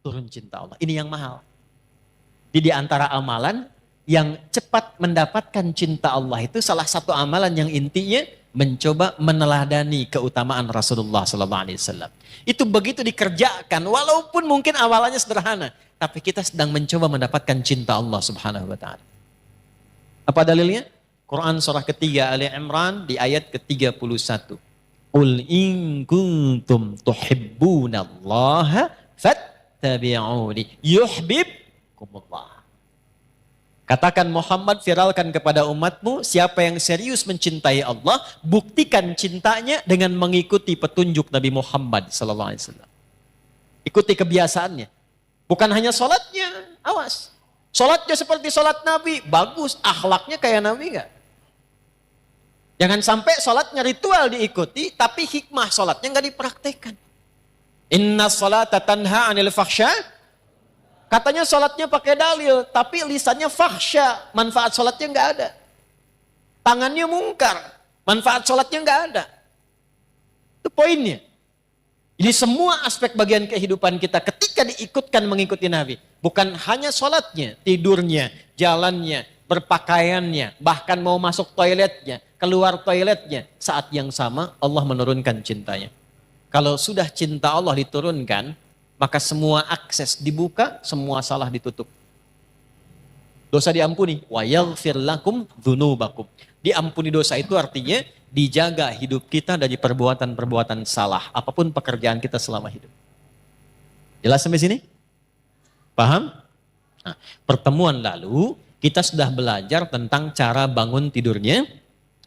turun cinta Allah. Ini yang mahal. Di antara amalan yang cepat mendapatkan cinta Allah itu salah satu amalan yang intinya mencoba meneladani keutamaan Rasulullah SAW. Itu begitu dikerjakan, walaupun mungkin awalnya sederhana, tapi kita sedang mencoba mendapatkan cinta Allah Subhanahu Wa Taala. Apa dalilnya? Quran surah ketiga Ali Imran di ayat ke-31. Qul in kuntum tuhibbunallaha fattabi'uni yuhibbukumullah. Katakan Muhammad, viralkan kepada umatmu, siapa yang serius mencintai Allah, buktikan cintanya dengan mengikuti petunjuk Nabi Muhammad SAW. Ikuti kebiasaannya. Bukan hanya sholatnya, awas. Sholatnya seperti sholat Nabi, bagus. Akhlaknya kayak Nabi enggak? Jangan sampai sholatnya ritual diikuti, tapi hikmah sholatnya enggak dipraktekkan. Inna sholata tanha anil fakhsya. Katanya sholatnya pakai dalil, tapi lisannya fakhsya, manfaat sholatnya nggak ada. Tangannya mungkar, manfaat sholatnya nggak ada. Itu poinnya. Jadi semua aspek bagian kehidupan kita ketika diikutkan mengikuti Nabi, bukan hanya sholatnya, tidurnya, jalannya, berpakaiannya, bahkan mau masuk toiletnya, keluar toiletnya, saat yang sama Allah menurunkan cintanya. Kalau sudah cinta Allah diturunkan, maka semua akses dibuka, semua salah ditutup. Dosa diampuni. Wa yaghfir lakum dzunubakum. Diampuni dosa itu artinya dijaga hidup kita dari perbuatan-perbuatan salah. Apapun pekerjaan kita selama hidup. Jelas sampai sini? Paham? Nah, pertemuan lalu kita sudah belajar tentang cara bangun tidurnya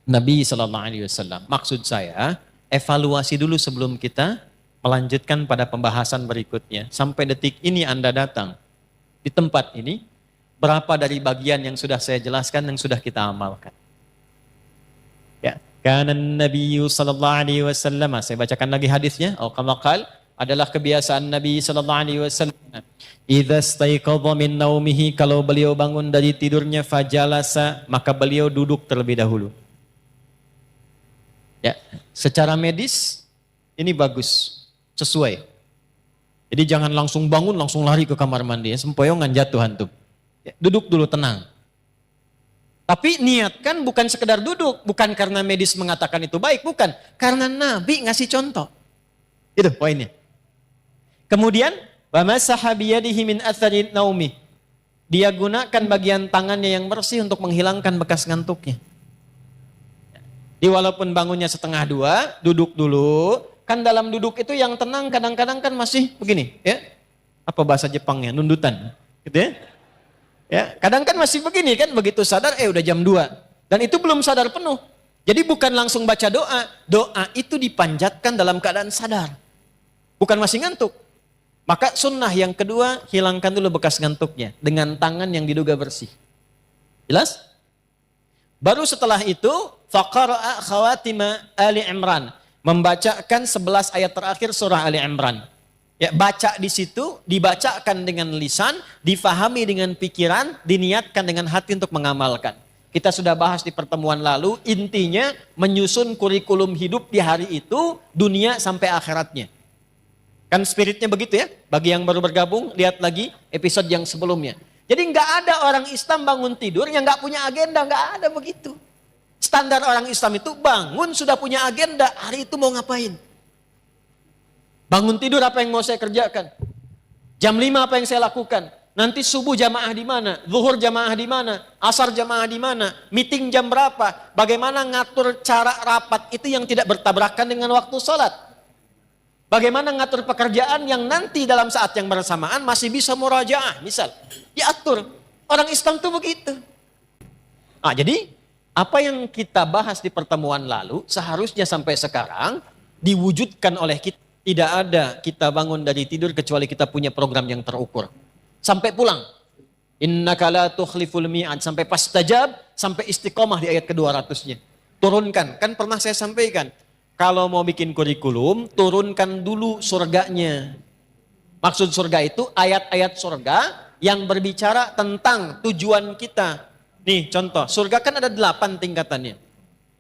Nabi SAW. Maksud saya, evaluasi dulu sebelum kita melanjutkan pada pembahasan berikutnya. Sampai detik ini Anda datang di tempat ini, berapa dari bagian yang sudah saya jelaskan yang sudah kita amalkan? Ya, kana Nabi sallallahu alaihi wasallam, saya bacakan lagi hadisnya, kama qala, adalah kebiasaan Nabi sallallahu alaihi wasallam. Idza staiqadha min naumihi, kalau beliau bangun dari tidurnya, fajalasa, maka beliau duduk terlebih dahulu. Ya, secara medis ini bagus. Sesuai. Jadi jangan langsung bangun, langsung lari ke kamar mandi. Sempoyongan jatuh antum. Ya, duduk dulu tenang. Tapi niatkan bukan sekedar duduk. Bukan karena medis mengatakan itu baik. Bukan. Karena Nabi ngasih contoh. Itu poinnya. Kemudian, وَمَسَحَ بِيَدِهِ مِنْ أَثَرِ نَوْمِهِ. Dia gunakan bagian tangannya yang bersih untuk menghilangkan bekas ngantuknya. Jadi walaupun bangunnya setengah dua, duduk dulu. Kan dalam duduk itu yang tenang kadang-kadang kan masih begini, ya. Apa bahasa Jepangnya? Nundutan, gitu ya. Ya, kadang kan masih begini kan, begitu sadar udah jam 2. Dan itu belum sadar penuh. Jadi bukan langsung baca doa. Doa itu dipanjatkan dalam keadaan sadar. Bukan masih ngantuk. Maka sunnah yang kedua, hilangkan dulu bekas ngantuknya dengan tangan yang diduga bersih. Jelas? Baru setelah itu, faqara'a khawatima Ali Imran. Membacakan 11 ayat terakhir surah Ali Imran. Ya, baca di situ, dibacakan dengan lisan, difahami dengan pikiran, diniatkan dengan hati untuk mengamalkan. Kita sudah bahas di pertemuan lalu, intinya menyusun kurikulum hidup di hari itu, dunia sampai akhiratnya. Kan spiritnya begitu ya? Bagi yang baru bergabung, lihat lagi episode yang sebelumnya. Jadi nggak ada orang Islam bangun tidur yang nggak punya agenda, nggak ada begitu. Standar orang Islam itu bangun sudah punya agenda, hari itu mau ngapain. Bangun tidur apa yang mau saya kerjakan. Jam 5 apa yang saya lakukan. Nanti subuh jamaah di mana, zuhur jamaah di mana, asar jamaah di mana, meeting jam berapa, bagaimana ngatur cara rapat itu yang tidak bertabrakan dengan waktu sholat. Bagaimana ngatur pekerjaan yang nanti dalam saat yang bersamaan masih bisa murajaah, misal. Diatur. Orang Islam tuh begitu. Nah, jadi apa yang kita bahas di pertemuan lalu seharusnya sampai sekarang diwujudkan oleh kita. Tidak ada kita bangun dari tidur kecuali kita punya program yang terukur. Sampai pulang. Innaka la tukhliful mi'ad. Sampai pastajab, sampai istiqomah di ayat ke-200-nya. Turunkan. Kan pernah saya sampaikan. Kalau mau bikin kurikulum, turunkan dulu surganya. Maksud surga itu ayat-ayat surga yang berbicara tentang tujuan kita. Nih contoh, surga kan ada 8 tingkatannya.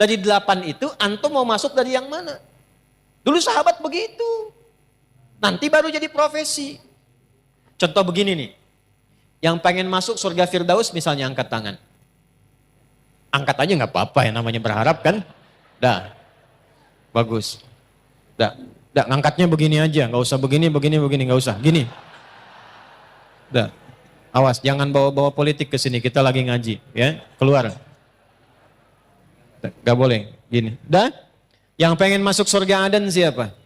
Dari 8 itu, antum mau masuk dari yang mana? Dulu sahabat begitu. Nanti baru jadi profesi. Contoh begini nih. Yang pengen masuk surga Firdaus misalnya angkat tangan. Angkat aja nggak apa-apa ya, namanya berharap kan. Dah, bagus. Dah, ngangkatnya begini aja, nggak usah begini, nggak usah. Gini. Dah, awas, jangan bawa-bawa politik ke sini, kita lagi ngaji, ya. Keluar. Gak boleh, gini. Dah, yang pengen masuk surga Aden siapa?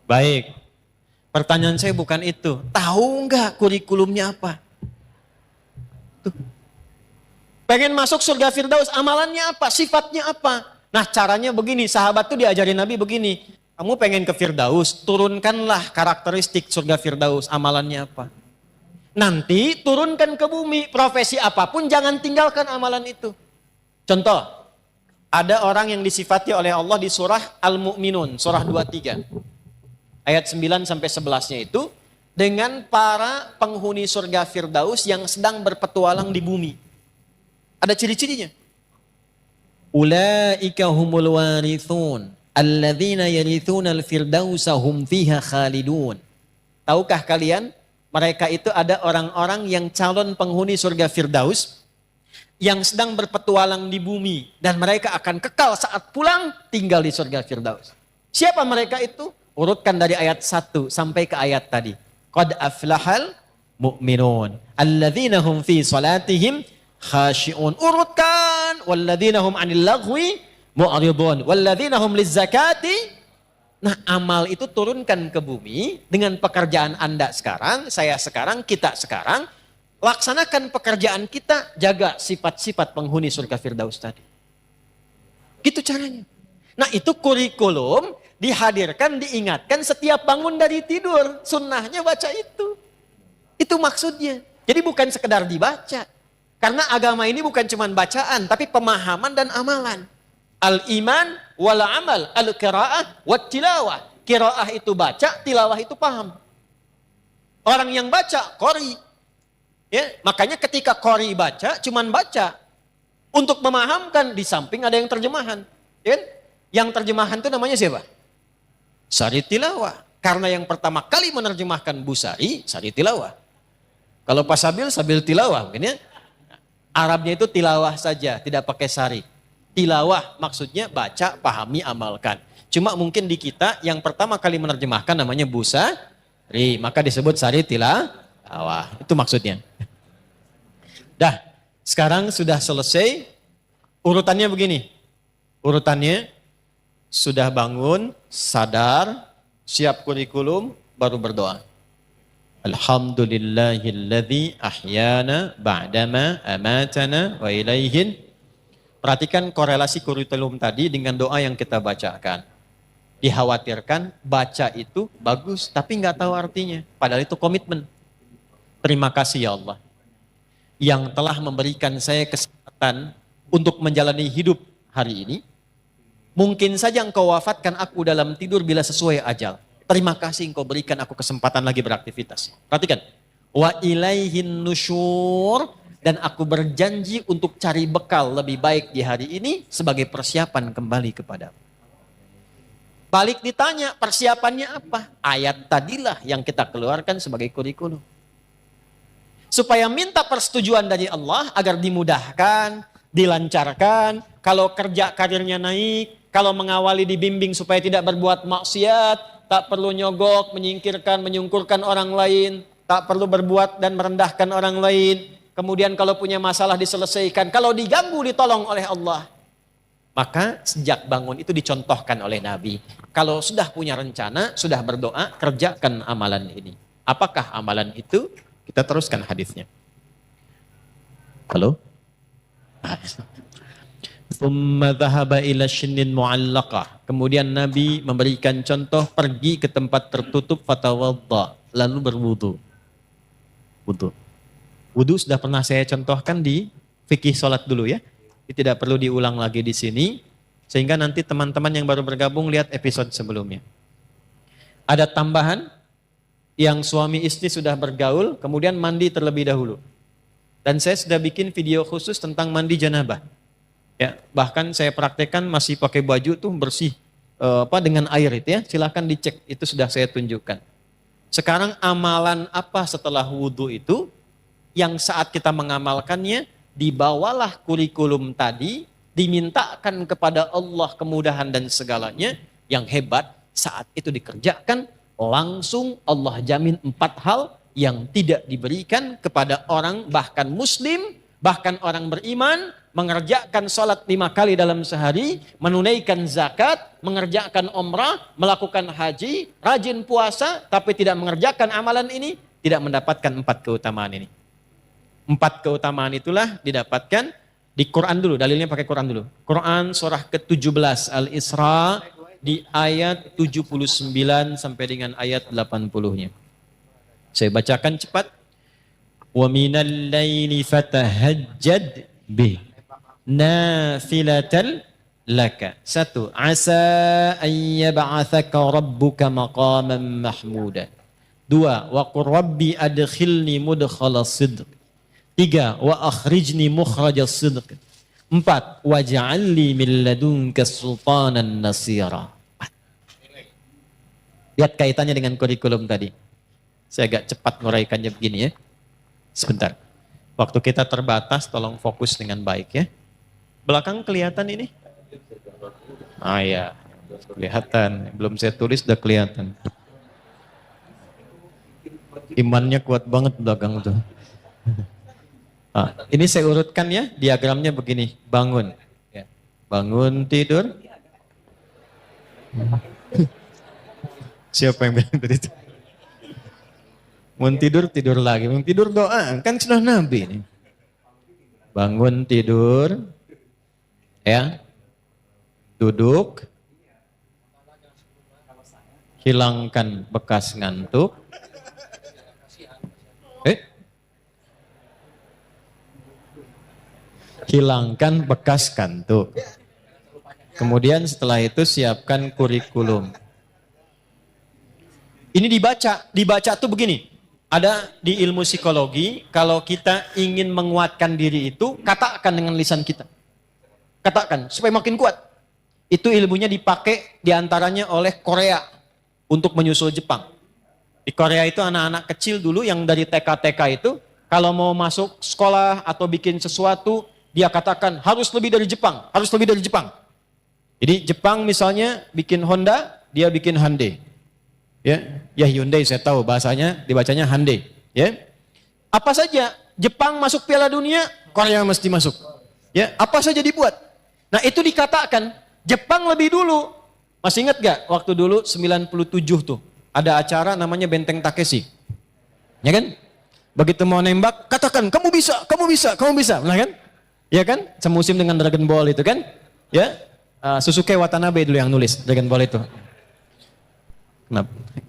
Baik. Pertanyaan saya bukan itu. Tahu nggak kurikulumnya apa? Tuh. Pengen masuk surga Firdaus, amalannya apa? Sifatnya apa? Nah caranya begini, sahabat tuh diajarin Nabi begini. Kamu pengen ke Firdaus, turunkanlah karakteristik surga Firdaus, amalannya apa? Nanti turunkan ke bumi, profesi apapun jangan tinggalkan amalan itu. Contoh, ada orang yang disifati oleh Allah di surah Al-Mu'minun, surah 23. Ayat 9 sampai 11-nya itu dengan para penghuni surga Firdaus yang sedang berpetualang di bumi. Ada ciri-cirinya. Ulaika humul warithun alladzina yarithuna al-firdausa hum fiha khalidun. Tahukah kalian, mereka itu ada orang-orang yang calon penghuni surga Firdaus yang sedang berpetualang di bumi dan mereka akan kekal saat pulang tinggal di surga Firdaus. Siapa mereka itu? Urutkan dari ayat 1 sampai ke ayat tadi. Qad aflahal mu'minun alladzina hum fi salatihim khashi'un. Urutkan walladzina hum 'anil laghwi mu'ridun walladzina hum lizzakati. Nah, amal itu turunkan ke bumi dengan pekerjaan Anda sekarang, saya sekarang, kita sekarang. Laksanakan pekerjaan kita, jaga sifat-sifat penghuni surga Firdaus tadi. Gitu caranya. Nah, itu kurikulum dihadirkan, diingatkan setiap bangun dari tidur. Sunnahnya baca itu. Itu maksudnya. Jadi bukan sekedar dibaca. Karena agama ini bukan cuma bacaan, tapi pemahaman dan amalan. Al-iman wal amal, al-qira'ah wat tilawah. Qira'ah itu baca, tilawah itu paham. Orang yang baca, qori. Ya, makanya ketika qori baca, cuman baca. Untuk memahamkan, di samping ada yang terjemahan. Ya? Yang terjemahan itu namanya siapa? Sari tilawah. Karena yang pertama kali menerjemahkan Busari, Sari tilawah. Kalau Pak Sabil, Sabil tilawah. Mungkin ya. Arabnya itu tilawah saja, tidak pakai sari. Tilawah maksudnya baca, pahami, amalkan. Cuma mungkin di kita yang pertama kali menerjemahkan namanya Busari. Maka disebut Sari tilawah. Itu maksudnya. Dah, sekarang sudah selesai. Urutannya begini. Urutannya sudah bangun, sadar, siap kurikulum, baru berdoa. Alhamdulillahilladzi ahyana ba'dama amatana wa ilaihin. Perhatikan korelasi kurikulum tadi dengan doa yang kita bacakan. Dikhawatirkan baca itu bagus tapi nggak tahu artinya. Padahal itu komitmen. Terima kasih ya Allah yang telah memberikan saya kesempatan untuk menjalani hidup hari ini. Mungkin saja engkau wafatkan aku dalam tidur bila sesuai ajal. Terima kasih engkau berikan aku kesempatan lagi beraktivitas. Perhatikan. Wa ilaihin nusyur. Dan aku berjanji untuk cari bekal lebih baik di hari ini sebagai persiapan kembali kepadamu. Balik ditanya persiapannya apa? Ayat tadilah yang kita keluarkan sebagai kurikulum. Supaya minta persetujuan dari Allah agar dimudahkan, dilancarkan. Kalau kerja karirnya naik, kalau mengawali dibimbing supaya tidak berbuat maksiat, tak perlu nyogok, menyingkirkan, menyungkurkan orang lain, tak perlu berbuat dan merendahkan orang lain. Kemudian kalau punya masalah diselesaikan, kalau diganggu ditolong oleh Allah. Maka sejak bangun itu dicontohkan oleh Nabi. Kalau sudah punya rencana, sudah berdoa, kerjakan amalan ini. Apakah amalan itu? Kita teruskan hadisnya. Halo? Thumma dhahaba ila shinnin mu'allaqah. Kemudian Nabi memberikan contoh pergi ke tempat tertutup fatawadda, lalu berwudu. Wudu. Wudu sudah pernah saya contohkan di fikih sholat dulu ya. Tidak perlu diulang lagi di sini. Sehingga nanti teman-teman yang baru bergabung lihat episode sebelumnya. Ada tambahan yang suami istri sudah bergaul, kemudian mandi terlebih dahulu. Dan saya sudah bikin video khusus tentang mandi janabah. Ya, bahkan saya praktekkan masih pakai baju tuh bersih dengan air itu ya. Silahkan dicek, itu sudah saya tunjukkan. Sekarang amalan apa setelah wudhu itu yang saat kita mengamalkannya dibawalah kurikulum tadi, dimintakan kepada Allah kemudahan dan segalanya. Yang hebat saat itu dikerjakan langsung Allah jamin 4 hal yang tidak diberikan kepada orang bahkan muslim, bahkan orang beriman, mengerjakan sholat 5 kali dalam sehari, menunaikan zakat, mengerjakan umrah, melakukan haji, rajin puasa, tapi tidak mengerjakan amalan ini, tidak mendapatkan 4 keutamaan ini. 4 keutamaan itulah didapatkan di Quran dulu, dalilnya pakai Quran dulu. Quran surah ke-17 Al-Isra di ayat 79 sampai dengan ayat 80-nya. Saya bacakan cepat. Wa minal laili fatahajjad bih nafilatan laka. 1. Asa an yab'athaka rabbuka maqaman mahmuda. 2. Wa qur rabbi adkhilni mudkhala sidq. 3. Wa akhrijni mukhraja sidq. 4. Waj'alni min ladunka sultanan nasira. Lihat kaitannya dengan kurikulum tadi. Saya agak cepat nguraikannya begini ya. Sebentar. Waktu kita terbatas, tolong fokus dengan baik ya. Belakang kelihatan ini? Ah ya, kelihatan. Belum saya tulis udah kelihatan. Imannya kuat banget belakang tuh. Ah, ini saya urutkan ya, diagramnya begini. Bangun. Bangun tidur. Siapa yang bilang tadi itu? Mau tidur, tidur lagi. Mau tidur doa. Kan sudah Nabi ini. Bangun tidur. Ya. Duduk. Hilangkan bekas ngantuk. Hilangkan bekas ngantuk. Kemudian setelah itu siapkan kurikulum. Ini dibaca tuh begini. Ada di ilmu psikologi, kalau kita ingin menguatkan diri itu, katakan dengan lisan kita. Katakan, supaya makin kuat. Itu ilmunya dipakai diantaranya oleh Korea untuk menyusul Jepang. Di Korea itu anak-anak kecil dulu yang dari TK-TK itu, kalau mau masuk sekolah atau bikin sesuatu, dia katakan harus lebih dari Jepang, harus lebih dari Jepang. Jadi Jepang misalnya bikin Honda, dia bikin Hyundai. Ya Hyundai saya tahu bahasanya dibacanya Hyundai. Ya, apa saja Jepang masuk Piala Dunia, Korea mesti masuk. Ya, apa saja dibuat. Nah itu dikatakan Jepang lebih dulu. Masih ingat gak waktu dulu 97 tuh ada acara namanya Benteng Takeshi. Ya kan? Begitu mau nembak, katakan kamu bisa, kamu bisa, kamu bisa, nah kan? Ya kan? Semusim dengan Dragon Ball itu kan? Ya, Susuke Watanabe dulu yang nulis Dragon Ball itu.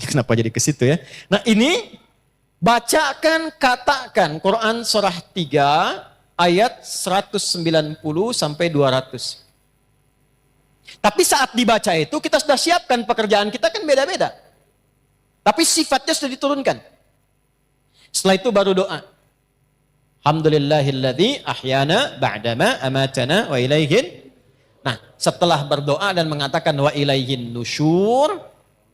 Kenapa jadi ke situ ya? Nah ini bacakan, katakan Quran surah 3 ayat 190 sampai 200. Tapi saat dibaca itu kita sudah siapkan pekerjaan kita kan beda-beda. Tapi sifatnya sudah diturunkan. Setelah itu baru doa. Alhamdulillahilladzi ahyana ba'dama amatana wa ilaihin. Nah, setelah berdoa dan mengatakan wa ilaihin nusyur,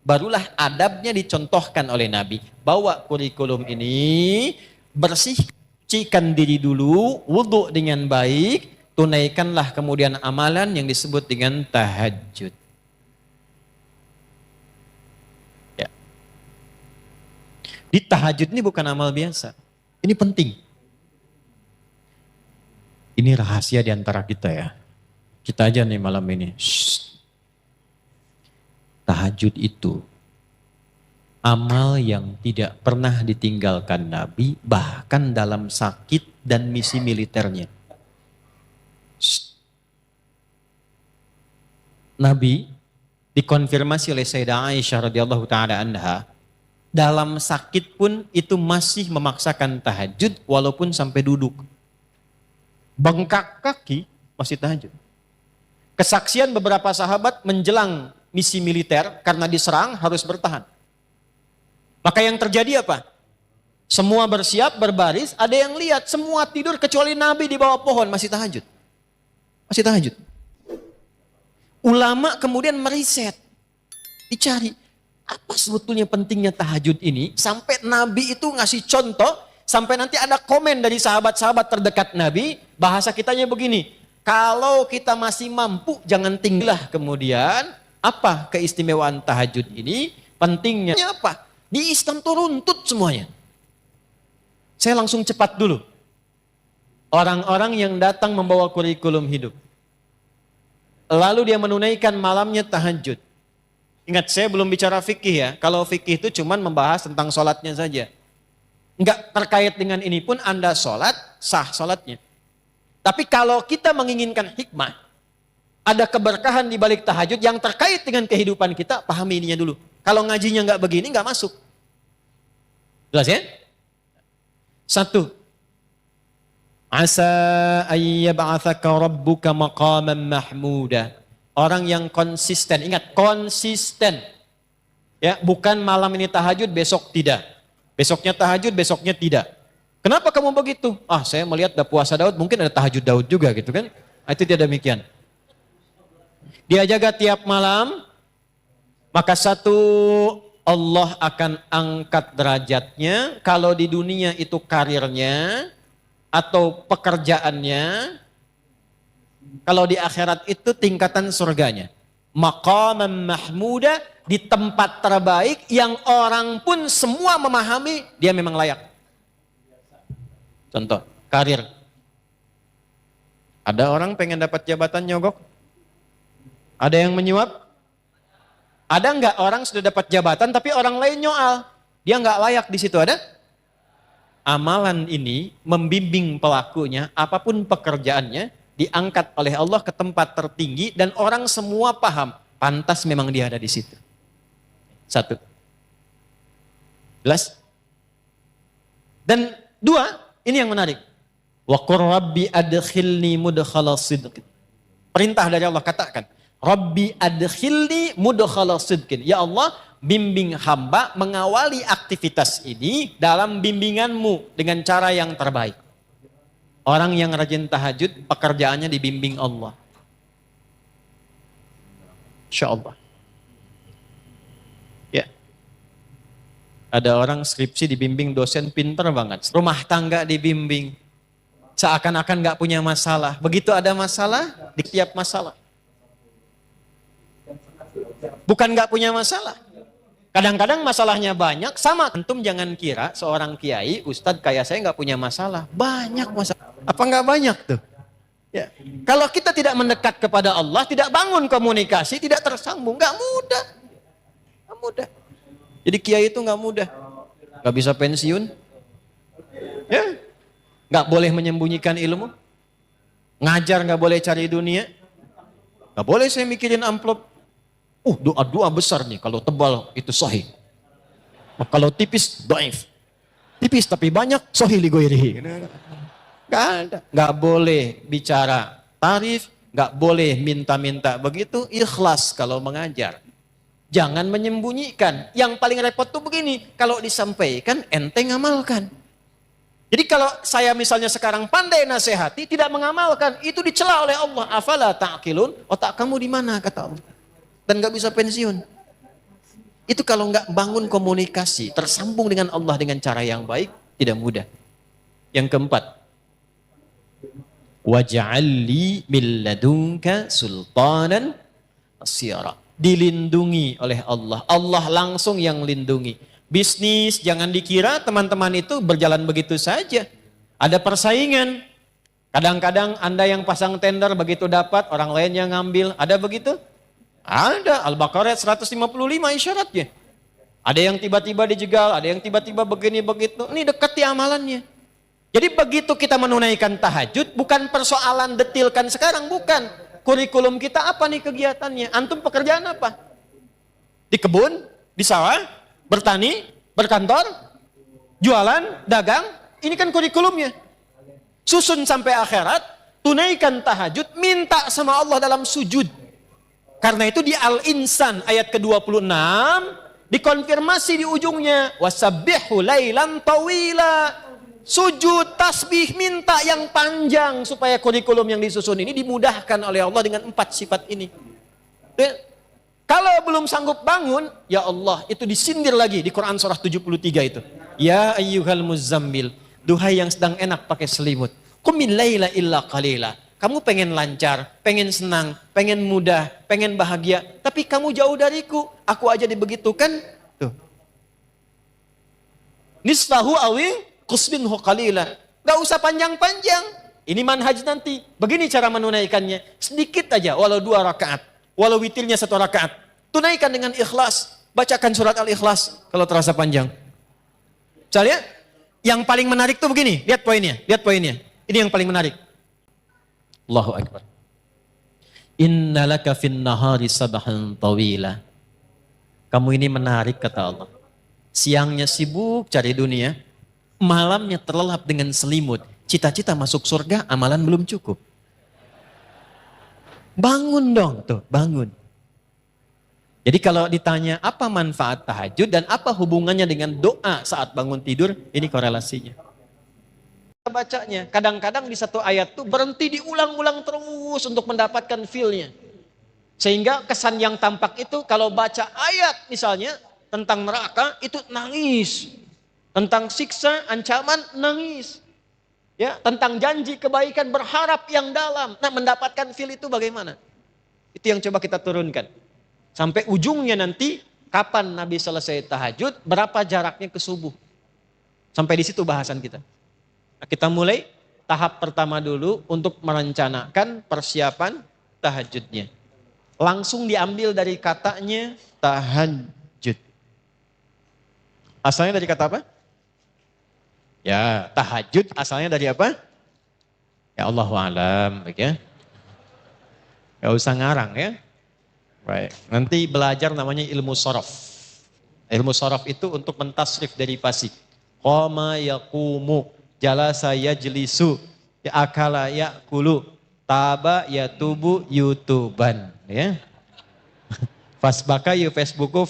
barulah adabnya dicontohkan oleh Nabi. Bawa kurikulum ini, bersihkan diri dulu, wudhu dengan baik, tunaikanlah kemudian amalan yang disebut dengan tahajud. Ya. Di tahajud ini bukan amal biasa. Ini penting. Ini rahasia di antara kita ya. Kita aja nih malam ini. Shh. Tahajud itu amal yang tidak pernah ditinggalkan Nabi, bahkan dalam sakit dan misi militernya. Nabi dikonfirmasi oleh Sayyidah Aisyah radhiyallahu taala anha, dalam sakit pun itu masih memaksakan tahajud walaupun sampai duduk. Bengkak kaki masih tahajud. Kesaksian beberapa sahabat menjelang misi militer karena diserang harus bertahan. Maka yang terjadi apa? Semua bersiap, berbaris, ada yang lihat semua tidur kecuali Nabi di bawah pohon masih tahajud. Masih tahajud. Ulama kemudian meriset, dicari Apa sebetulnya pentingnya tahajud ini? Sampai Nabi itu ngasih contoh, sampai nanti ada komen dari sahabat-sahabat terdekat Nabi, bahasa kitanya begini, kalau kita masih mampu, jangan tinggallah kemudian. Apa keistimewaan tahajud ini? Pentingnya apa? Di Islam tuh runtut semuanya. Saya langsung cepat dulu. Orang-orang yang datang membawa kurikulum hidup. Lalu dia menunaikan malamnya tahajud. Ingat, saya belum bicara fikih ya. Kalau fikih itu cuman membahas tentang sholatnya saja. Enggak terkait dengan ini pun Anda sholat, sah sholatnya. Tapi kalau kita menginginkan hikmah, ada keberkahan di balik tahajud yang terkait dengan kehidupan kita, pahami ininya dulu. Kalau ngajinya enggak begini, enggak masuk. Jelas ya? 1. Asa ayyab'athaka rabbuka maqaman mahmuda. Orang yang konsisten, ingat konsisten. Ya, bukan malam ini tahajud, besok tidak. Besoknya tahajud, besoknya tidak. Kenapa kamu begitu? Ah, saya melihat ada puasa Daud, mungkin ada tahajud Daud juga gitu kan. Itu tidak demikian. Dia jaga tiap malam, maka satu, Allah akan angkat derajatnya. Kalau di dunia itu karirnya atau pekerjaannya, kalau di akhirat itu tingkatan surganya. Maqaman mahmuda, di tempat terbaik yang orang pun semua memahami dia memang layak. Contoh, karir. Ada orang pengen dapat jabatan nyogok? Ada yang menyuap? Ada enggak orang sudah dapat jabatan tapi orang lain nyoal? Dia enggak layak di situ, ada? Amalan ini membimbing pelakunya, apapun pekerjaannya, diangkat oleh Allah ke tempat tertinggi dan orang semua paham, pantas memang dia ada di situ. 1. Jelas? Dan 2, ini yang menarik. Wa qur rabbi adkhilni mudkhala sidqin. Perintah dari Allah, katakan, Rabbi adkhilni mudkhala sidqin. Ya Allah, bimbing hamba mengawali aktivitas ini dalam bimbinganmu dengan cara yang terbaik. Orang yang rajin tahajud, pekerjaannya dibimbing Allah. Insya Allah. Ya. Ada orang skripsi dibimbing dosen pinter banget. Rumah tangga dibimbing. Seakan-akan gak punya masalah. Begitu ada masalah, di tiap masalah. Bukan gak punya masalah. Kadang-kadang masalahnya banyak, sama. Antum jangan kira seorang kiai, ustadz kayak saya nggak punya masalah. Banyak masalah. Apa nggak banyak tuh? Ya. Kalau kita tidak mendekat kepada Allah, tidak bangun komunikasi, tidak tersambung, nggak mudah. Nggak mudah. Jadi kiai itu nggak mudah. Nggak bisa pensiun. Ya. Nggak boleh menyembunyikan ilmu. Ngajar nggak boleh cari dunia. Nggak boleh saya mikirin amplop. Doa-doa besar nih, kalau tebal itu sahih. Kalau tipis, dhaif. Tipis tapi banyak, sahih li ghairihi. Gak ada. Gak boleh bicara tarif, gak boleh minta-minta begitu, ikhlas kalau mengajar. Jangan menyembunyikan. Yang paling repot tuh begini, kalau disampaikan, ente ngamalkan. Jadi kalau saya misalnya sekarang pandai nasihati, tidak mengamalkan, itu dicela oleh Allah. Afala ta'qilun, otak kamu di mana kata Allah. Dan gak bisa pensiun. Itu kalau gak bangun komunikasi, tersambung dengan Allah dengan cara yang baik, tidak mudah. Yang keempat, waj'alli min ladunka sultanan asyara. Dilindungi oleh Allah. Allah langsung yang lindungi. Bisnis, jangan dikira teman-teman itu berjalan begitu saja. Ada persaingan. Kadang-kadang Anda yang pasang tender begitu dapat, orang lain yang ngambil. Ada begitu? Ada, Al-Baqarah 155 isyaratnya. Ada yang tiba-tiba dijegal, ada yang tiba-tiba begini begitu. Ini dekati amalannya. Jadi begitu kita menunaikan tahajud, bukan persoalan detilkan sekarang, bukan. Kurikulum kita apa nih kegiatannya? Antum pekerjaan apa? Di kebun, di sawah, bertani, berkantor, jualan, dagang. Ini kan kurikulumnya. Susun sampai akhirat, tunaikan tahajud, minta sama Allah dalam sujud. Karena itu di Al-Insan ayat ke-26 dikonfirmasi di ujungnya, wasabbihu lailan tawila. Sujud, tasbih, minta yang panjang supaya kurikulum yang disusun ini dimudahkan oleh Allah dengan 4 sifat ini. Kalau belum sanggup bangun, ya Allah, itu disindir lagi di Quran surah 73 itu. Ya ayyuhal muzammil, duhai yang sedang enak pakai selimut. Qumil laila illa qalila. Kamu pengen lancar, pengen senang, pengen mudah, pengen bahagia, tapi kamu jauh dariku. Aku aja dibegitukan. Tuh. Nisfahu awi qusbinhu qalila. Gak usah panjang-panjang. Ini manhaj nanti. Begini cara menunaikannya. Sedikit aja, walau 2 rakaat. Walau witirnya 1 rakaat. Tunaikan dengan ikhlas. Bacakan surat Al-Ikhlas kalau terasa panjang. Misalnya, yang paling menarik tuh begini. Lihat poinnya, lihat poinnya. Ini yang paling menarik. Allahu Akbar. Innalaka fin nahari sabahan tawila. Kamu ini menarik kata Allah. Siangnya sibuk cari dunia. Malamnya terlelap dengan selimut. Cita-cita masuk surga, amalan belum cukup. Bangun dong, tuh, bangun. Jadi kalau ditanya apa manfaat tahajud dan apa hubungannya dengan doa saat bangun tidur, ini korelasinya. Bacanya, kadang-kadang di satu ayat tuh berhenti diulang-ulang terus untuk mendapatkan feel-nya. Sehingga kesan yang tampak itu kalau baca ayat misalnya tentang neraka itu nangis. Tentang siksa, ancaman, nangis. Ya, tentang janji kebaikan berharap yang dalam. Nah, mendapatkan feel itu bagaimana? Itu yang coba kita turunkan. Sampai ujungnya nanti kapan Nabi selesai tahajud, berapa jaraknya ke subuh. Sampai di situ bahasan kita. Nah, kita mulai tahap pertama dulu untuk merencanakan persiapan tahajudnya. Langsung diambil dari katanya tahajud. Asalnya dari kata apa? Ya, tahajud asalnya dari apa? Ya Allahu a'lam, ya. Gak usah ngarang ya. Baik, nanti belajar namanya ilmu sorof. Ilmu sorof itu untuk mentasrif dari fasik. Qama yaqumu, jalasa yajlisu, akala yakulu, taba yatubu yutuban, ya. Fasbaka yu Facebooku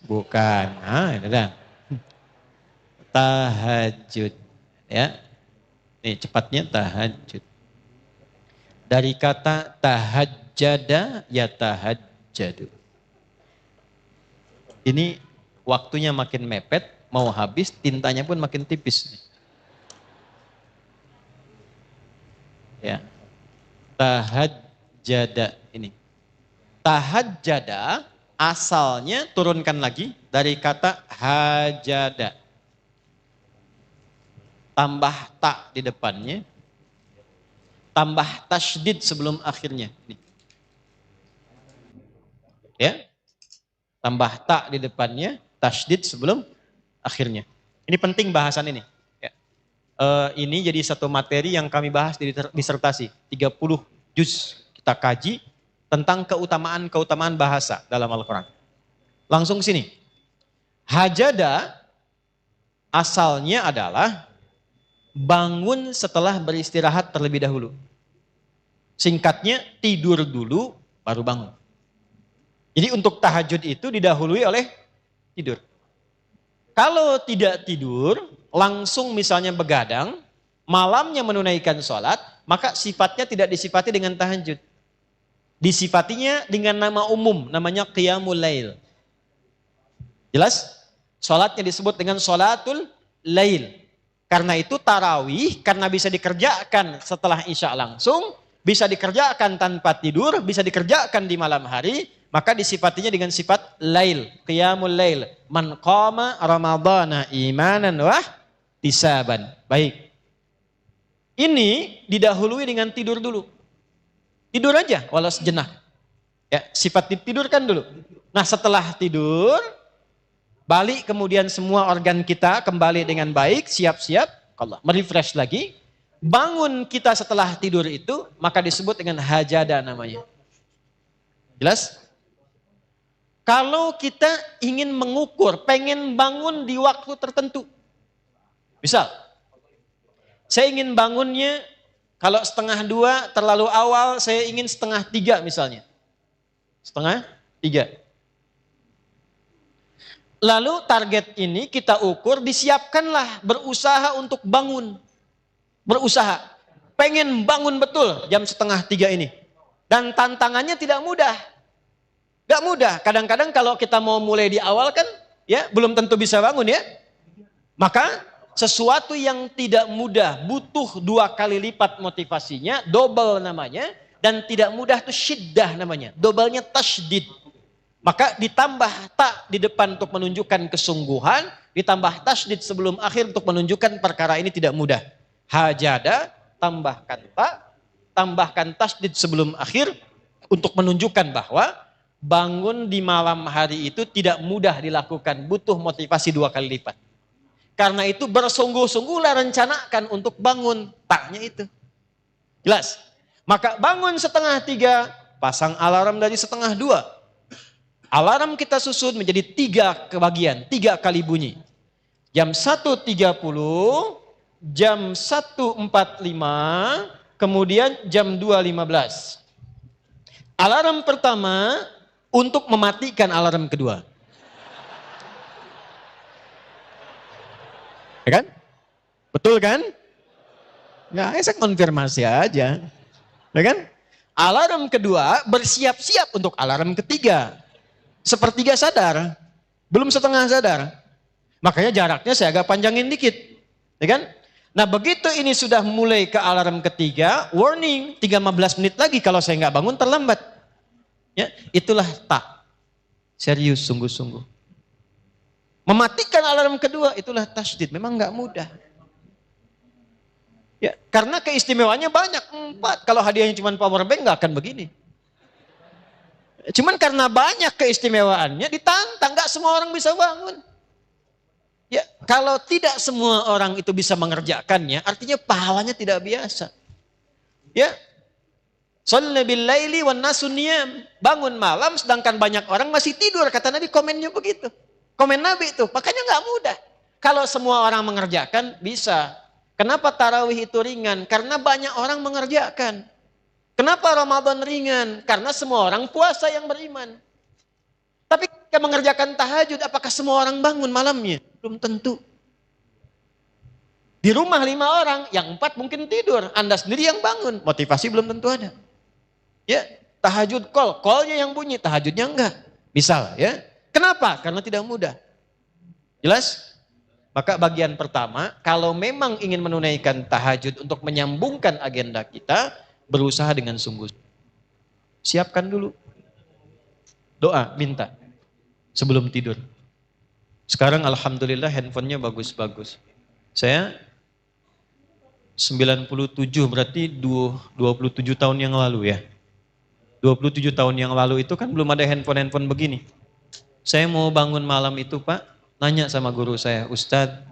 bukan. Nah, ini dah. Tahajud, ya. Nih cepatnya tahajud. Dari kata tahajjada ya tahajjadu. Ini waktunya makin mepet, mau habis, tintanya pun makin tipis. Ya. Tahajjada ini. Tahajjada asalnya turunkan lagi dari kata hajada. Tambah ta di depannya, tambah tasydid sebelum akhirnya. Ya, tambah ta di depannya, tasydid sebelum akhirnya. Ini penting bahasan ini. Ya. Ini jadi satu materi yang kami bahas di disertasi. 30 juz kita kaji tentang keutamaan-keutamaan bahasa dalam Al-Quran. Langsung sini. Hajada asalnya adalah bangun setelah beristirahat terlebih dahulu. Singkatnya, tidur dulu baru bangun. Jadi untuk tahajud itu didahului oleh tidur. Kalau tidak tidur, langsung misalnya begadang, malamnya menunaikan sholat, maka sifatnya tidak disifati dengan tahajud. Disifatinya dengan nama umum, namanya qiyamul lail. Jelas? Sholatnya disebut dengan sholatul lail. Karena itu tarawih, karena bisa dikerjakan setelah isya langsung, bisa dikerjakan tanpa tidur, bisa dikerjakan di malam hari, maka disifatinya dengan sifat lail, qiyamul lail. Man qama ramadhana imanan wah tisaban. Baik. Ini didahului dengan tidur dulu. Tidur aja walau sejenak. Ya, sifat ditidurkan dulu. Nah, setelah tidur, balik kemudian semua organ kita kembali dengan baik, siap-siap, Allah merefresh lagi. Bangun kita setelah tidur itu, maka disebut dengan hajada namanya. Jelas? Kalau kita ingin mengukur, pengen bangun di waktu tertentu. Misal, saya ingin bangunnya, kalau 1:30 terlalu awal, saya ingin 2:30 misalnya. 2:30. Lalu target ini kita ukur, disiapkanlah, berusaha untuk bangun. Berusaha. Pengen bangun betul jam 2:30 ini. Dan tantangannya tidak mudah. Gak mudah. Kadang-kadang kalau kita mau mulai di awal kan, ya belum tentu bisa bangun ya. Maka sesuatu yang tidak mudah butuh 2 kali lipat motivasinya, double namanya. Dan tidak mudah itu syiddah namanya. Dobelnya tasydid. Maka ditambah tak di depan untuk menunjukkan kesungguhan, ditambah tasydid sebelum akhir untuk menunjukkan perkara ini tidak mudah. Hajada, tambahkan tak, tambahkan tasydid sebelum akhir untuk menunjukkan bahwa bangun di malam hari itu tidak mudah dilakukan, butuh motivasi 2 kali lipat. Karena itu bersungguh-sungguhlah rencanakan untuk bangun, taknya itu. Jelas? Maka bangun 2:30, pasang alarm dari 1:30. Alarm kita susun menjadi 3 kebagian, 3 kali bunyi. Jam 1:30, jam 1:45, kemudian jam 2:15. Alarm pertama untuk mematikan alarm kedua. Ya kan? Betul kan? Ya, saya konfirmasi aja. Ya kan? Alarm kedua bersiap-siap untuk alarm ketiga. 1/3 sadar, belum 1/2 sadar. Makanya jaraknya saya agak panjangin dikit. Ya kan? Nah begitu ini sudah mulai ke alarm ketiga, warning, 15 menit lagi kalau saya nggak bangun terlambat. Ya, itulah tak. Serius, sungguh-sungguh. Mematikan alarm kedua itulah tasydid. Memang nggak mudah. Ya, karena keistimewaannya banyak. 4. Kalau hadiahnya cuma power bank nggak akan begini. Cuman karena banyak keistimewaannya ditantang. Nggak semua orang bisa bangun. Ya, kalau tidak semua orang itu bisa mengerjakannya, artinya pahalanya tidak biasa. Ya, Shalla bil laili wan nasu niyam. Bangun malam sedangkan banyak orang masih tidur. Kata Nabi, komennya begitu. Komen Nabi itu, makanya nggak mudah. Kalau semua orang mengerjakan, bisa. Kenapa tarawih itu ringan? Karena banyak orang mengerjakan. Kenapa Ramadan ringan? Karena semua orang puasa yang beriman. Tapi ketika mengerjakan tahajud, apakah semua orang bangun malamnya? Belum tentu. Di rumah 5 orang, yang 4 mungkin tidur. Anda sendiri yang bangun, motivasi belum tentu ada. Ya, tahajud call-nya yang bunyi, tahajudnya enggak. Misal ya. Kenapa? Karena tidak mudah. Jelas? Maka bagian pertama, kalau memang ingin menunaikan tahajud untuk menyambungkan agenda kita, berusaha dengan sungguh. Siapkan dulu. Doa, minta. Sebelum tidur. Sekarang alhamdulillah handphonenya bagus-bagus. Saya 97 berarti 27 tahun yang lalu ya. 27 tahun yang lalu itu kan belum ada handphone-handphone begini. Saya mau bangun malam itu Pak, nanya sama guru saya, Ustadz,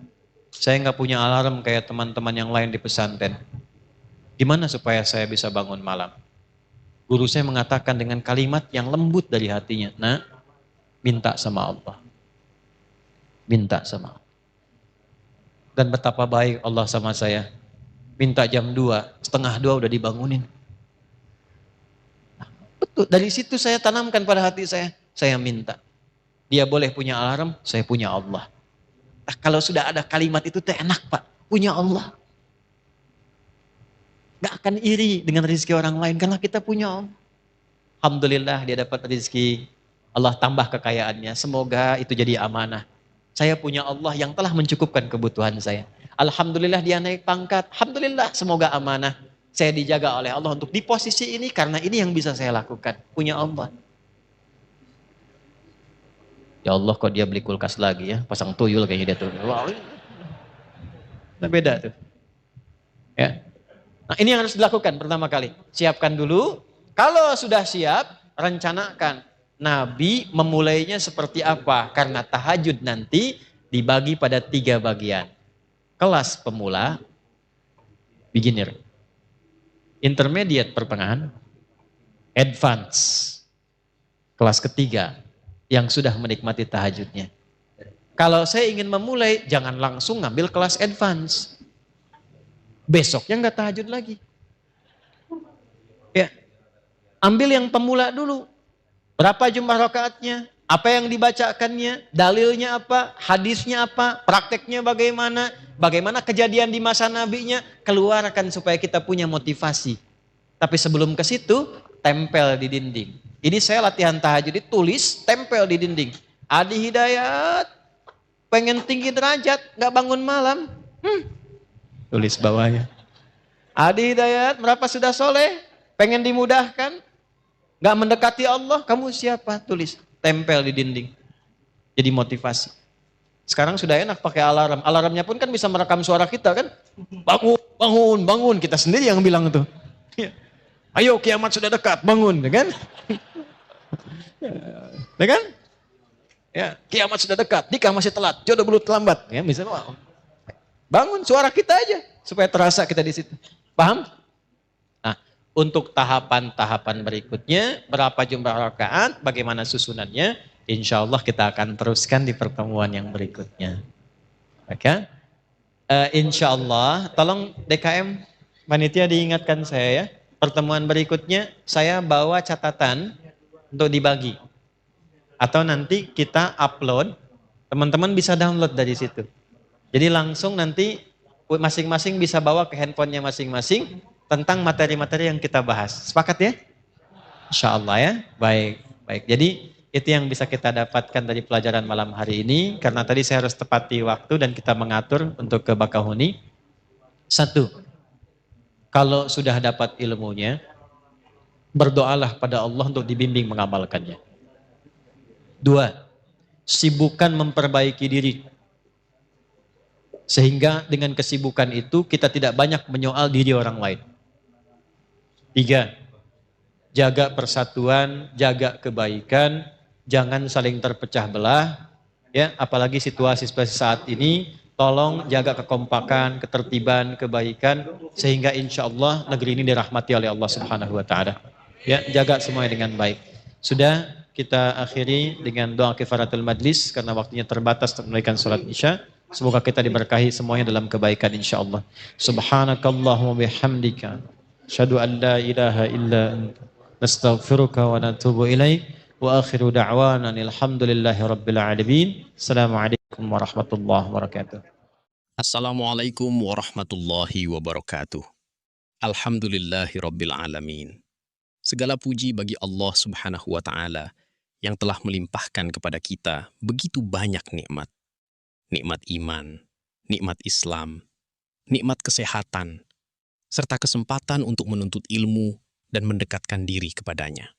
saya nggak punya alarm kayak teman-teman yang lain di pesantren. Gimana supaya saya bisa bangun malam? Guru saya mengatakan dengan kalimat yang lembut dari hatinya, nah, minta sama Allah. Minta sama Allah. Dan betapa baik Allah sama saya. Minta jam 2, 1:30 udah dibangunin. Nah, betul, dari situ saya tanamkan pada hati saya minta. Dia boleh punya alarm, saya punya Allah. Nah, kalau sudah ada kalimat itu enak Pak, punya Allah. Gak akan iri dengan rezeki orang lain karena kita punya Allah. Alhamdulillah dia dapat rezeki, Allah tambah kekayaannya. Semoga itu jadi amanah. Saya punya Allah yang telah mencukupkan kebutuhan saya. Alhamdulillah dia naik pangkat. Alhamdulillah semoga amanah. Saya dijaga oleh Allah untuk di posisi ini karena ini yang bisa saya lakukan. Punya Allah. Ya Allah kok dia beli kulkas lagi ya. Pasang tuyul kayaknya dia tuh. Wow. Nah, beda tuh. Ya. Nah ini yang harus dilakukan pertama kali. Siapkan dulu. Kalau sudah siap, rencanakan. Nabi memulainya seperti apa? Karena tahajud nanti dibagi pada 3 bagian. Kelas pemula, beginner. Intermediate pertengahan, advance. Kelas ketiga. Yang sudah menikmati tahajudnya. Kalau saya ingin memulai, jangan langsung ngambil kelas advance. Besoknya nggak tahajud lagi. Ya, ambil yang pemula dulu. Berapa jumlah rakaatnya? Apa yang dibacakannya? Dalilnya apa? Hadisnya apa? Prakteknya bagaimana? Bagaimana kejadian di masa nabinya? Keluarkan supaya kita punya motivasi. Tapi sebelum ke situ, tempel di dinding. Ini saya latihan tahajud, ditulis, tempel di dinding. Adi Hidayat, pengen tinggi derajat, nggak bangun malam. Tulis bawahnya. Adi Hidayat, berapa sudah soleh, pengen dimudahkan, nggak mendekati Allah, kamu siapa? Tulis, tempel di dinding. Jadi motivasi. Sekarang sudah enak pakai alarm. Alarmnya pun kan bisa merekam suara kita kan. Bangun, bangun, bangun. Kita sendiri yang bilang itu. Ayo kiamat sudah dekat, bangun, kan? Ya kan? Ya, kiamat sudah dekat, nikah masih telat, jodoh belum terlambat. Ya, misalnya, bangun suara kita aja supaya terasa kita di situ. Paham? Nah, untuk tahapan-tahapan berikutnya, berapa jumlah rakaat, bagaimana susunannya, insya Allah kita akan teruskan di pertemuan yang berikutnya. Oke? Insya Allah, tolong DKM, panitia diingatkan saya ya, pertemuan berikutnya saya bawa catatan untuk dibagi. Atau nanti kita upload, teman-teman bisa download dari situ. Jadi langsung nanti masing-masing bisa bawa ke handphonenya masing-masing tentang materi-materi yang kita bahas. Sepakat ya? Insya Allah ya. Baik, baik. Jadi itu yang bisa kita dapatkan dari pelajaran malam hari ini. Karena tadi saya harus tepati waktu dan kita mengatur untuk ke Bakahuni. 1. Kalau sudah dapat ilmunya, berdoalah pada Allah untuk dibimbing mengamalkannya. 2. Sibukkan memperbaiki diri. Sehingga dengan kesibukan itu kita tidak banyak menyoal diri orang lain. 3. Jaga persatuan, jaga kebaikan, jangan saling terpecah belah. Ya, apalagi situasi seperti saat ini, tolong jaga kekompakan, ketertiban, kebaikan, sehingga insya Allah negeri ini dirahmati oleh Allah Subhanahu Wa Taala. Ya, jaga semuanya dengan baik. Sudah. Kita akhiri dengan doa kifaratul majlis karena waktunya terbatas untuk menunaikan salat Isya. Semoga kita diberkahi semuanya dalam kebaikan insyaallah. Subhanakallahumma bihamdika asyhadu an la ilaha illa anta nastaghfiruka wa natubu ilaik wa akhiru da'wana alhamdulillahi rabbil alamin. Assalamualaikum warahmatullahi wabarakatuh. Assalamualaikum warahmatullahi wabarakatuh. Alhamdulillahi rabbil alamin. Segala puji bagi Allah Subhanahu wa Ta'ala yang telah melimpahkan kepada kita begitu banyak nikmat. Nikmat iman, nikmat Islam, nikmat kesehatan, serta kesempatan untuk menuntut ilmu dan mendekatkan diri kepadanya.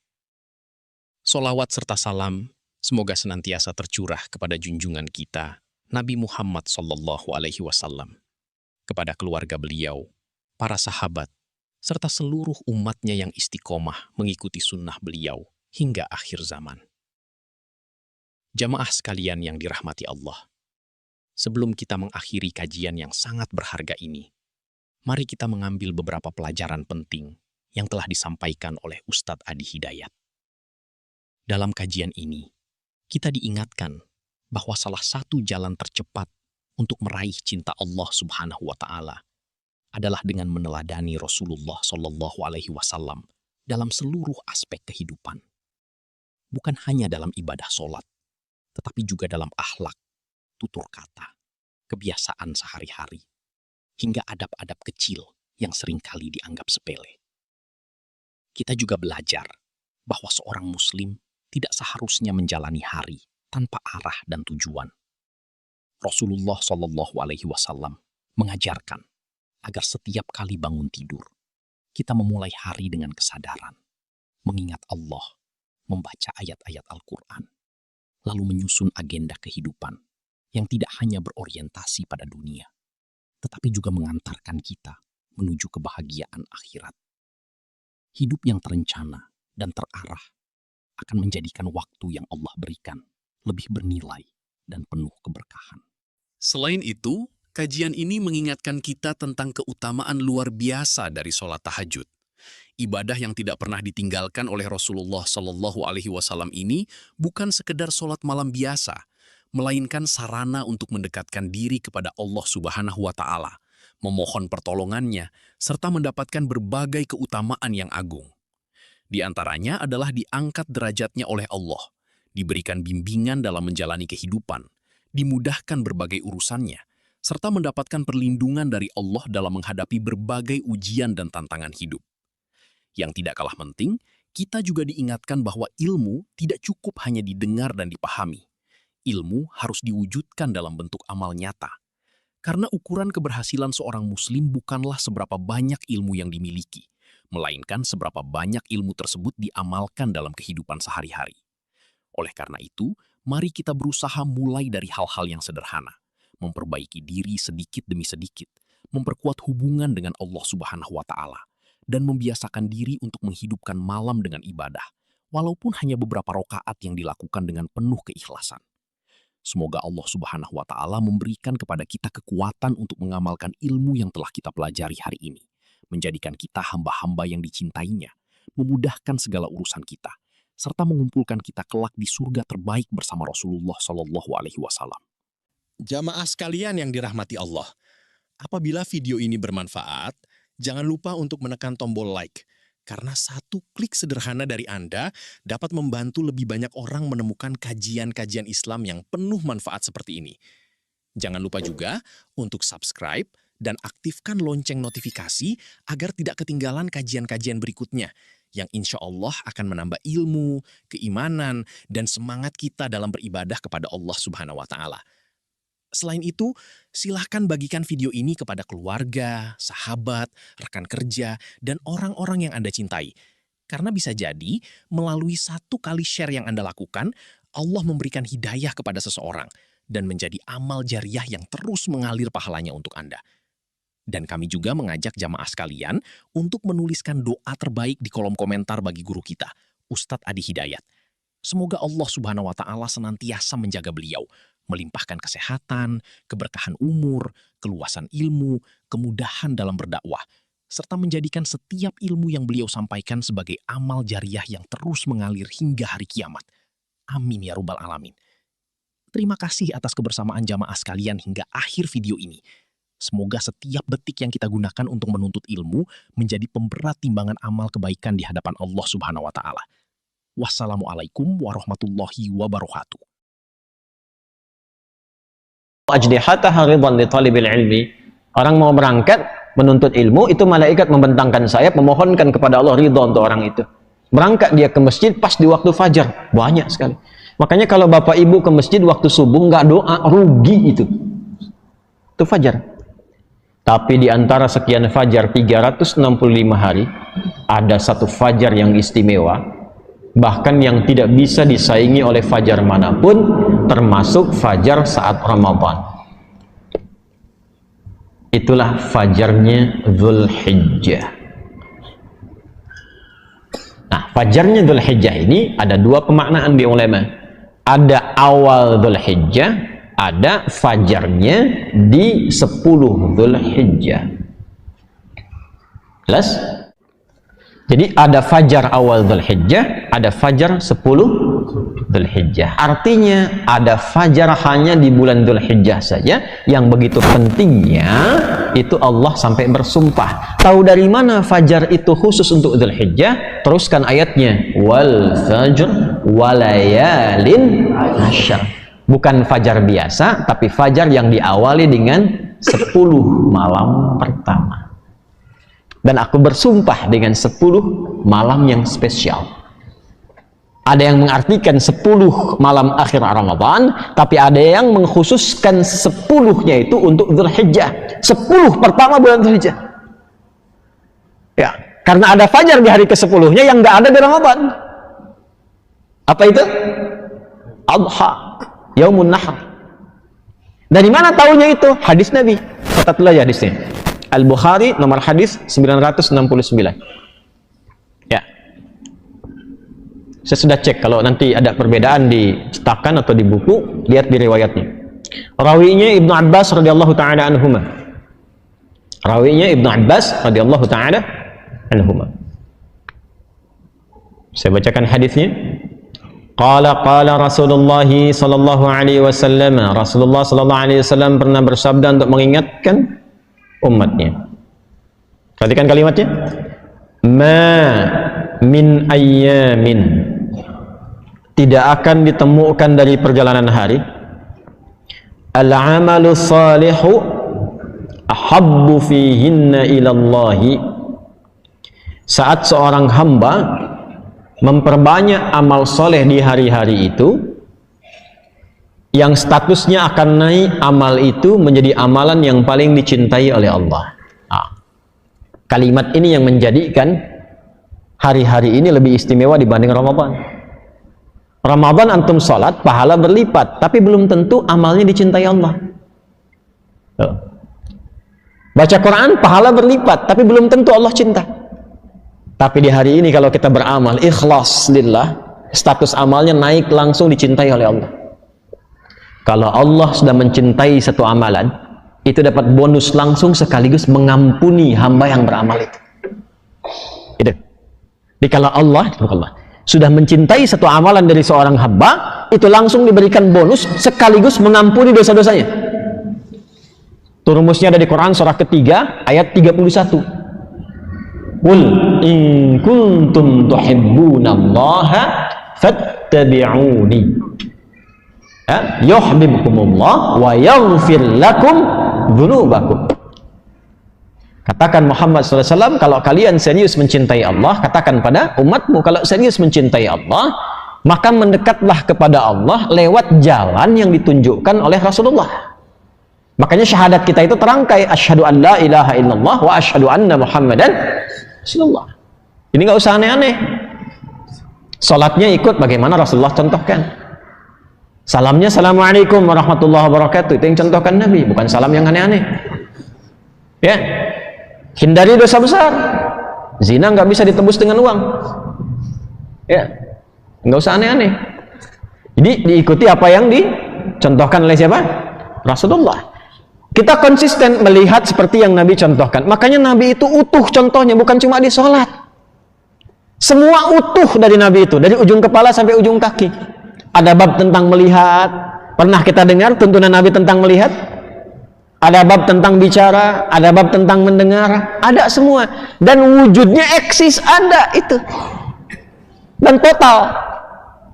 Solawat serta salam semoga senantiasa tercurah kepada junjungan kita, Nabi Muhammad SAW, kepada keluarga beliau, para sahabat, serta seluruh umatnya yang istiqomah mengikuti sunnah beliau hingga akhir zaman. Jamaah sekalian yang dirahmati Allah, sebelum kita mengakhiri kajian yang sangat berharga ini, mari kita mengambil beberapa pelajaran penting yang telah disampaikan oleh Ustadz Adi Hidayat. Dalam kajian ini, kita diingatkan bahwa salah satu jalan tercepat untuk meraih cinta Allah Subhanahu wa Ta'ala adalah dengan meneladani Rasulullah SAW dalam seluruh aspek kehidupan. Bukan hanya dalam ibadah sholat, tetapi juga dalam akhlak, tutur kata, kebiasaan sehari-hari, hingga adab-adab kecil yang seringkali dianggap sepele. Kita juga belajar bahwa seorang muslim tidak seharusnya menjalani hari tanpa arah dan tujuan. Rasulullah SAW mengajarkan agar setiap kali bangun tidur, kita memulai hari dengan kesadaran, mengingat Allah, membaca ayat-ayat Al-Quran, lalu menyusun agenda kehidupan yang tidak hanya berorientasi pada dunia, tetapi juga mengantarkan kita menuju kebahagiaan akhirat. Hidup yang terencana dan terarah akan menjadikan waktu yang Allah berikan lebih bernilai dan penuh keberkahan. Selain itu, kajian ini mengingatkan kita tentang keutamaan luar biasa dari sholat tahajud. Ibadah yang tidak pernah ditinggalkan oleh Rasulullah SAW ini bukan sekedar sholat malam biasa, melainkan sarana untuk mendekatkan diri kepada Allah Subhanahu wa Ta'ala, memohon pertolongannya, serta mendapatkan berbagai keutamaan yang agung. Di antaranya adalah diangkat derajatnya oleh Allah, diberikan bimbingan dalam menjalani kehidupan, dimudahkan berbagai urusannya, serta mendapatkan perlindungan dari Allah dalam menghadapi berbagai ujian dan tantangan hidup. Yang tidak kalah penting, Kita juga diingatkan bahwa ilmu tidak cukup hanya didengar dan dipahami. Ilmu harus diwujudkan dalam bentuk amal nyata. Karena ukuran keberhasilan seorang muslim bukanlah seberapa banyak ilmu yang dimiliki, melainkan seberapa banyak ilmu tersebut diamalkan dalam kehidupan sehari-hari. Oleh karena itu, mari kita berusaha mulai dari hal-hal yang sederhana, memperbaiki diri sedikit demi sedikit, memperkuat hubungan dengan Allah Subhanahu wa Ta'ala, dan membiasakan diri untuk menghidupkan malam dengan ibadah, walaupun hanya beberapa rakaat yang dilakukan dengan penuh keikhlasan. Semoga Allah Subhanahu wa Ta'ala memberikan kepada kita kekuatan untuk mengamalkan ilmu yang telah kita pelajari hari ini, menjadikan kita hamba-hamba yang dicintainya, memudahkan segala urusan kita, serta mengumpulkan kita kelak di surga terbaik bersama Rasulullah Shallallahu Alaihi Wasallam. Jamaah sekalian yang dirahmati Allah, apabila video ini bermanfaat, jangan lupa untuk menekan tombol like, karena satu klik sederhana dari Anda dapat membantu lebih banyak orang menemukan kajian-kajian Islam yang penuh manfaat seperti ini. Jangan lupa juga untuk subscribe dan aktifkan lonceng notifikasi agar tidak ketinggalan kajian-kajian berikutnya yang insya Allah akan menambah ilmu, keimanan, dan semangat kita dalam beribadah kepada Allah Subhanahu wa Ta'ala. Selain itu, silahkan bagikan video ini kepada keluarga, sahabat, rekan kerja, dan orang-orang yang Anda cintai. Karena bisa jadi, melalui satu kali share yang Anda lakukan, Allah memberikan hidayah kepada seseorang dan menjadi amal jariah yang terus mengalir pahalanya untuk Anda. Dan kami juga mengajak jamaah sekalian untuk menuliskan doa terbaik di kolom komentar bagi guru kita, Ustadz Adi Hidayat. Semoga Allah Subhanahu wa Ta'ala senantiasa menjaga beliau, melimpahkan kesehatan, keberkahan umur, keluasan ilmu, kemudahan dalam berdakwah, serta menjadikan setiap ilmu yang beliau sampaikan sebagai amal jariah yang terus mengalir hingga hari kiamat. Amin ya Rabbal Alamin. Terima kasih atas kebersamaan jamaah sekalian hingga akhir video ini. Semoga setiap detik yang kita gunakan untuk menuntut ilmu menjadi pemberat timbangan amal kebaikan di hadapan Allah Subhanahu wa Ta'ala. Wassalamualaikum warahmatullahi wabarakatuh. Ajnihataha ridwan li talibil ilmi. Orang mau berangkat menuntut ilmu, itu malaikat membentangkan sayap memohonkan kepada Allah ridha untuk orang itu. Berangkat dia ke masjid pas di waktu fajar, banyak sekali. Makanya kalau bapak ibu ke masjid waktu subuh nggak doa, rugi itu. Itu fajar. Tapi di antara sekian fajar 365 hari, ada satu fajar yang istimewa, bahkan yang tidak bisa disaingi oleh fajar manapun, termasuk fajar saat Ramadan. Itulah fajarnya Dzulhijjah. Nah, fajarnya Dzulhijjah ini ada dua pemaknaan di ulama. Ada awal Dzulhijjah, ada fajarnya di 10 Dzulhijjah. Jelas? Jadi ada fajar awal Dzulhijjah, ada fajar 10 Dzulhijjah. Artinya ada fajar hanya di bulan Dzulhijjah saja, yang begitu pentingnya itu Allah sampai bersumpah. Tahu dari mana fajar itu khusus untuk Dzulhijjah? Teruskan ayatnya, wal fajr walayalin asyr. Bukan fajar biasa, tapi fajar yang diawali dengan 10 malam pertama. Dan aku bersumpah dengan 10 malam yang spesial. Ada yang mengartikan 10 malam akhir Ramadan, tapi ada yang mengkhususkan 10-nya itu untuk Dzulhijjah. 10 pertama bulan Dzulhijjah. Ya, karena ada fajar di hari ke-10-nya yang nggak ada di Ramadan. Apa itu? Adha, Yaumun Nahr. Dari mana tahunya itu? Hadis Nabi. Catatlah ya hadisnya. Al-Bukhari nomor hadis 969. Ya. Saya sudah cek, kalau nanti ada perbedaan di cetakan atau di buku, lihat di riwayatnya. Rawinya Ibnu Abbas radhiyallahu taala anhuma. Rawinya Ibnu Abbas radhiyallahu taala anhuma. Saya bacakan hadisnya. Qala Rasulullah sallallahu alaihi wasallam. Rasulullah sallallahu alaihi wasallam pernah bersabda untuk mengingatkan umatnya. Perhatikan kalimatnya. Ma min ayyamin, tidak akan ditemukan dari perjalanan hari, al-amalu salihu ahabbu fihinna ilallahi, saat seorang hamba memperbanyak amal soleh di hari-hari itu, yang statusnya akan naik amal itu menjadi amalan yang paling dicintai oleh Allah. Kalimat ini yang menjadikan hari-hari ini lebih istimewa dibanding Ramadan. Ramadan antum sholat, pahala berlipat, tapi belum tentu amalnya dicintai Allah. Baca Quran, pahala berlipat, tapi belum tentu Allah cinta. Tapi di hari ini kalau kita beramal ikhlas lillah, status amalnya naik langsung dicintai oleh Allah. Kalau Allah sudah mencintai satu amalan, itu dapat bonus langsung sekaligus mengampuni hamba yang beramal itu. Jadi kalau Allah sudah mencintai satu amalan dari seorang hamba, itu langsung diberikan bonus sekaligus mengampuni dosa-dosanya. Itu rumusnya ada di Quran surah ketiga ayat 31. Qul in kuntum tuhibbunallaha fattabi'uni yuhibbukumullah wa yaghfir lakum dzunubakum. Katakan Muhammad SAW, kalau kalian serius mencintai Allah, katakan pada umatmu, kalau serius mencintai Allah, maka mendekatlah kepada Allah lewat jalan yang ditunjukkan oleh Rasulullah. Makanya syahadat kita itu terangkai, asyhadu an la ilaha illallah wa asyhadu anna Muhammadan Rasulullah. Ini nggak usah aneh-aneh. Salatnya ikut bagaimana Rasulullah contohkan. Salamnya assalamualaikum warahmatullahi wabarakatuh, itu yang contohkan Nabi, bukan salam yang aneh-aneh. Ya, hindari dosa besar. Zina nggak bisa ditebus dengan uang. Ya, nggak usah aneh-aneh. Jadi diikuti apa yang dicontohkan oleh siapa? Rasulullah. Kita konsisten melihat seperti yang Nabi contohkan. Makanya Nabi itu utuh contohnya, bukan cuma di sholat. Semua utuh dari Nabi itu, dari ujung kepala sampai ujung kaki. Ada bab tentang melihat. Pernah kita dengar tuntunan Nabi tentang melihat? Ada bab tentang bicara, ada bab tentang mendengar, ada semua. Dan wujudnya eksis, ada itu. Dan total.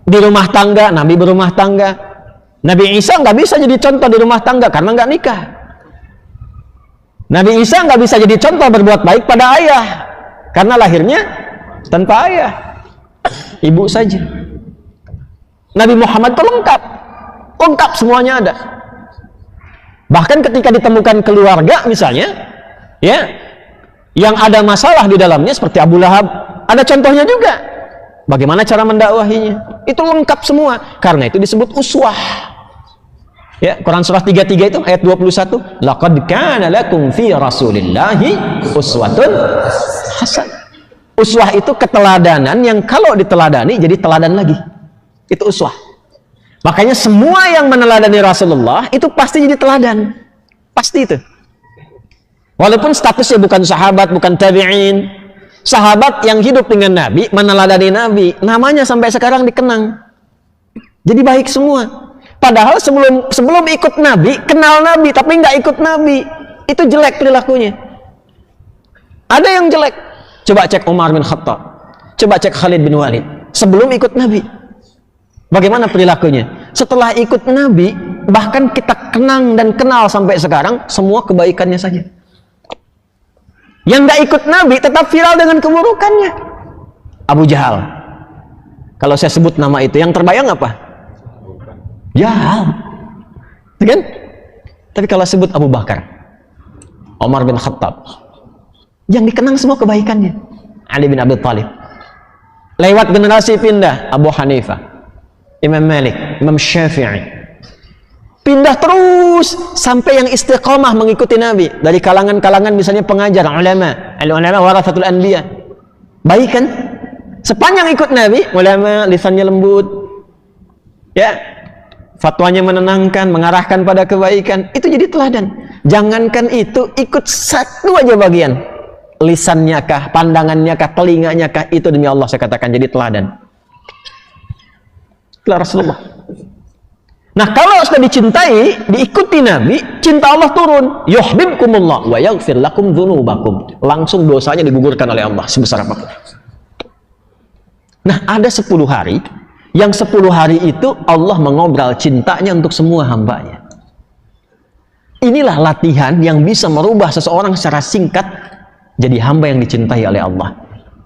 Di rumah tangga, Nabi berumah tangga. Nabi Isa nggak bisa jadi contoh di rumah tangga karena nggak nikah. Nabi Isa nggak bisa jadi contoh berbuat baik pada ayah karena lahirnya tanpa ayah, ibu saja. Nabi Muhammad itu lengkap semuanya ada. Bahkan ketika ditemukan keluarga misalnya, ya, yang ada masalah di dalamnya seperti Abu Lahab, ada contohnya juga. Bagaimana cara mendakwahinya? Itu lengkap semua. Karena itu disebut uswah. Ya, Quran surah 33 itu ayat 21, laqad kana lakum fi rasulillahi uswatun hasanah. Uswah itu keteladanan yang kalau diteladani jadi teladan lagi. Itu uswah. Makanya semua yang meneladani Rasulullah itu pasti jadi teladan. Pasti itu. Walaupun statusnya bukan sahabat, bukan tabi'in. Sahabat yang hidup dengan Nabi, meneladani Nabi, namanya sampai sekarang dikenang. Jadi baik semua. Padahal sebelum ikut Nabi, kenal Nabi, tapi nggak ikut Nabi. Itu jelek perilakunya. Ada yang jelek. Coba cek Umar bin Khattab. Coba cek Khalid bin Walid. Sebelum ikut Nabi. Bagaimana perilakunya? Setelah ikut Nabi, bahkan kita kenang dan kenal sampai sekarang, semua kebaikannya saja. Yang nggak ikut Nabi tetap viral dengan keburukannya. Abu Jahal. Kalau saya sebut nama itu, yang terbayang apa? Jahal. Kan? Tapi kalau sebut Abu Bakar, Umar bin Khattab, yang dikenang semua kebaikannya. Ali bin Abi Thalib. Lewat generasi pindah, Abu Hanifah, Imam Malik, Imam Syafi'i. Pindah terus sampai yang istiqamah mengikuti Nabi dari kalangan-kalangan misalnya pengajar, ulama, al-ulama warathatul anbiya. Baik kan? Sepanjang ikut Nabi, ulama lisannya lembut. Ya. Fatwanya menenangkan, mengarahkan pada kebaikan, itu jadi teladan. Jangankan itu, ikut satu aja bagian. Lisannya kah, pandangannya kah, telinganya kah, itu demi Allah saya katakan jadi teladan. Itulah Rasulullah. Nah, kalau sudah dicintai, diikuti Nabi, cinta Allah turun. Yuhibbukumullah wa yaghfir lakum dzunubakum. Langsung dosanya digugurkan oleh Allah sebesar apapun. Nah, ada 10 hari, yang 10 hari itu Allah mengobrol cintanya untuk semua hambanya. Inilah latihan yang bisa merubah seseorang secara singkat jadi hamba yang dicintai oleh Allah.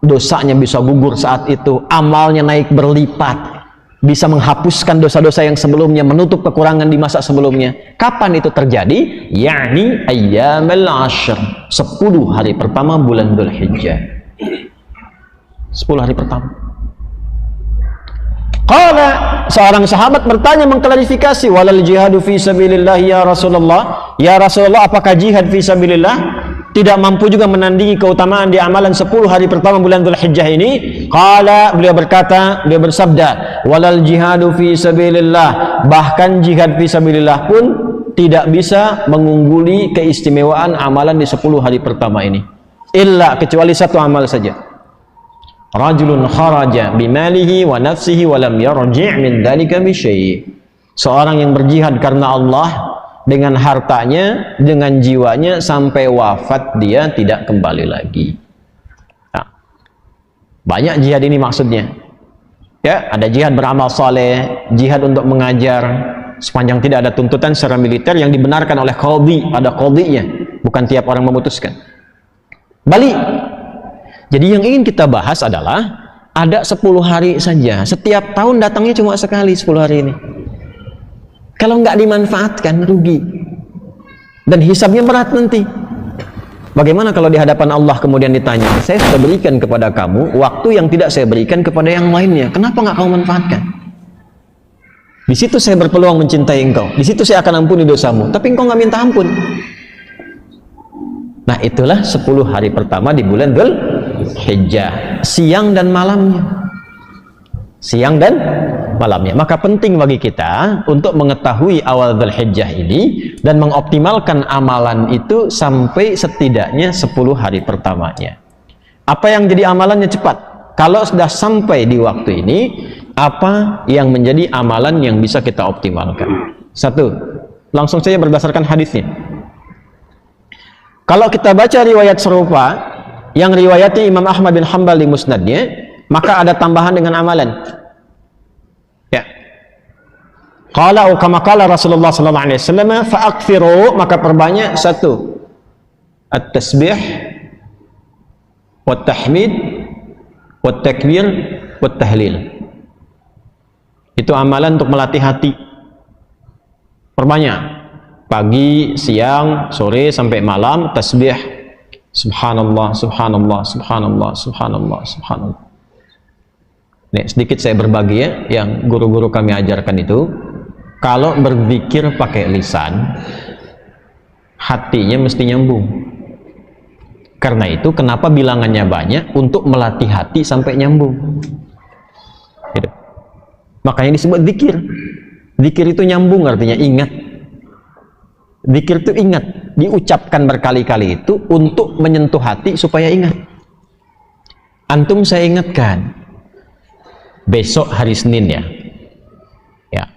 dosanya bisa gugur saat itu, amalnya naik berlipat, bisa menghapuskan dosa-dosa yang sebelumnya, menutup kekurangan di masa sebelumnya. Kapan itu terjadi? Yakni ayyamul ashr, 10 hari pertama bulan Dzulhijjah. 10 hari pertama. Qala, seorang sahabat bertanya mengklarifikasi, walal jihadu fi sabilillah ya Rasulullah. Ya Rasulullah, apakah jihad fi sabilillah tidak mampu juga menandingi keutamaan di amalan 10 hari pertama bulan Dzulhijjah ini? Qala, beliau bersabda, walal jihadu fi sabilillah, bahkan jihad fi sabilillah pun tidak bisa mengungguli keistimewaan amalan di 10 hari pertama ini. Illa, kecuali satu amal saja. Rajulun kharaja bimalihi wa nafsihi wa lam yarji' min dzalika bi syai'. Seorang yang berjihad karena Allah dengan hartanya, dengan jiwanya sampai wafat dia tidak kembali lagi. Nah, banyak jihad ini maksudnya. Ya, ada jihad beramal saleh, jihad untuk mengajar sepanjang tidak ada tuntutan secara militer yang dibenarkan oleh qadhi, ada qadhinya, bukan tiap orang memutuskan. Balik. Jadi yang ingin kita bahas adalah ada 10 hari saja. Setiap tahun datangnya cuma sekali 10 hari ini. Kalau nggak dimanfaatkan, rugi. Dan hisabnya berat nanti. Bagaimana kalau di hadapan Allah kemudian ditanya, saya sudah berikan kepada kamu waktu yang tidak saya berikan kepada yang lainnya. Kenapa nggak kamu manfaatkan? Di situ saya berpeluang mencintai engkau. Di situ saya akan ampuni dosamu. Tapi engkau nggak minta ampun. Nah, itulah 10 hari pertama di bulan Dzulhijjah, siang dan malamnya. Siang dan malamnya. Maka penting bagi kita untuk mengetahui awal Dzulhijjah ini dan mengoptimalkan amalan itu sampai setidaknya 10 hari pertamanya. Apa yang jadi amalannya cepat? Kalau sudah sampai di waktu ini, apa yang menjadi amalan yang bisa kita optimalkan? Satu, langsung saja berdasarkan hadisnya. Kalau kita baca riwayat serupa yang riwayatnya Imam Ahmad bin Hanbal di musnadnya, maka ada tambahan dengan amalan. Ya. Qala kama qala Rasulullah sallallahu alaihi wasallam, fa'akthiru, maka perbanyak satu, at-tasbih wat tahmid wat takbir wat tahlil. Itu amalan untuk melatih hati. Perbanyak. Pagi, siang, sore sampai malam tasbih subhanallah, subhanallah, subhanallah, subhanallah, subhanallah. Nih, sedikit saya berbagi ya, yang guru-guru kami ajarkan itu, kalau berzikir pakai lisan, hatinya mesti nyambung. Karena itu kenapa bilangannya banyak, untuk melatih hati sampai nyambung. Gitu. Makanya disebut zikir. Zikir itu nyambung, artinya ingat. Zikir itu ingat, diucapkan berkali-kali itu untuk menyentuh hati supaya ingat. Antum saya ingatkan, besok hari Senin ya. Ya.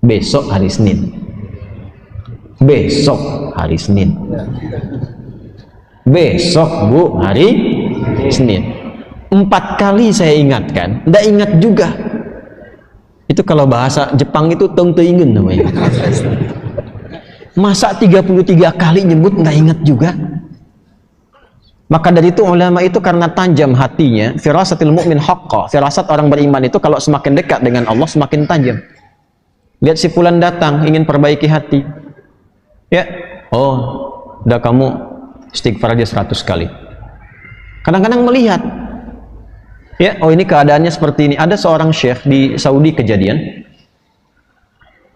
Besok hari Senin. Besok hari Senin. Besok Bu hari Senin. 4 kali saya ingatkan, ndak ingat juga. Itu kalau bahasa Jepang itu tong teingen namanya. Masa 33 kali nyebut nggak ingat juga? Maka dari itu ulama itu karena tajam hatinya, firasatil mu'min haqqa, firasat orang beriman itu kalau semakin dekat dengan Allah semakin tajam. Lihat si fulan datang ingin perbaiki hati. Ya, oh, udah kamu istighfar aja 100 kali. Kadang-kadang melihat, ya, oh ini keadaannya seperti ini. Ada seorang syekh di Saudi kejadian,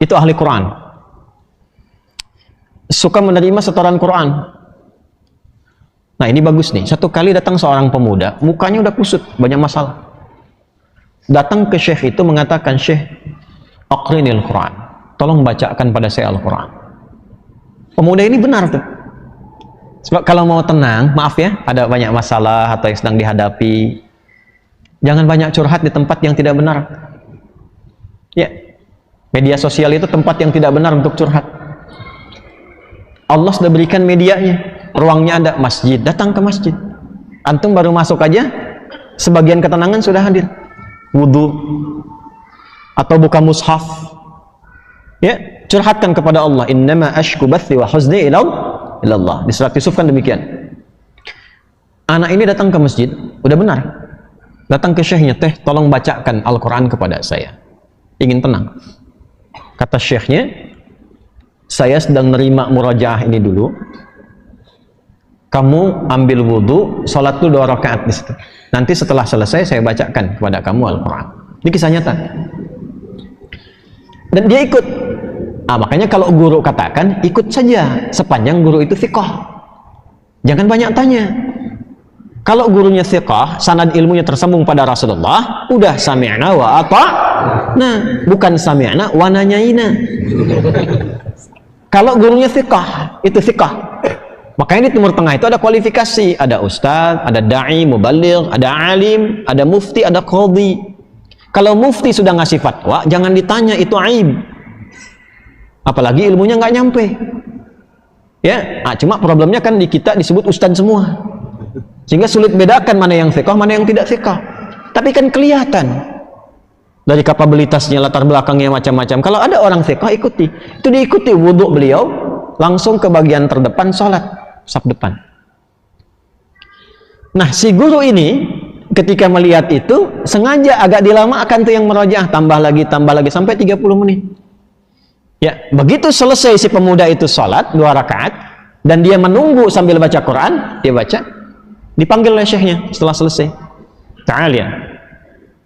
itu ahli Quran. Suka menerima setoran Quran. Nah, ini bagus nih. Satu kali datang seorang pemuda, mukanya udah kusut, banyak masalah. Datang ke syekh itu mengatakan, "Syekh, aqrinil Quran. Tolong bacakan pada saya Al-Quran." Pemuda ini benar tuh. Sebab kalau mau tenang, maaf ya, ada banyak masalah atau yang sedang dihadapi, jangan banyak curhat di tempat yang tidak benar. Ya, media sosial itu tempat yang tidak benar untuk curhat. Allah sudah berikan medianya, ruangnya ada, masjid, datang ke masjid. Antum baru masuk aja, sebagian ketenangan sudah hadir. Wudu atau buka mushaf. Ya, curhatkan kepada Allah. Innama ashku bathi wa huzni ila Allah. Di surat Yusuf kan demikian. Anak ini datang ke masjid, Udah benar. Datang ke syekhnya, teh tolong bacakan Al-Quran kepada saya. Ingin tenang. Kata syekhnya, saya sedang nerima murajaah ini dulu. Kamu ambil wudhu, sholat dulu 2 rakaat di situ. Nanti setelah selesai saya bacakan kepada kamu Al-Quran. Ini kisah nyata. Dan dia ikut. Makanya kalau guru katakan, ikut saja sepanjang guru itu thiqah. Jangan banyak tanya. Kalau gurunya thiqah, sanad ilmunya tersambung pada Rasulullah, udah sami'na wa ata'na, bukan sami'na wa nanyaina. Kalau gurunya thiqah, itu thiqah. Makanya di Timur Tengah itu ada kualifikasi, ada ustadz, ada da'i, mubaligh, ada alim, ada mufti, ada qadhi. Kalau mufti sudah ngasih fatwa, jangan ditanya, itu aib. Apalagi ilmunya nggak nyampe. Ya, cuma problemnya kan di kita disebut ustadz semua. Sehingga sulit bedakan mana yang thiqah, mana yang tidak thiqah. Tapi kan kelihatan dari kapabilitasnya, latar belakangnya macam-macam. Kalau ada orang thiqah, ikuti. Itu diikuti wudhu beliau, langsung ke bagian terdepan sholat, saf depan. Nah, si guru ini ketika melihat itu, sengaja agak dilamakan tuh yang merojaah, tambah lagi, sampai 30 menit. Ya, begitu selesai si pemuda itu sholat 2 rakaat, dan dia menunggu sambil baca Quran, dia baca, dipanggil oleh syekhnya setelah selesai. Ta'al ya.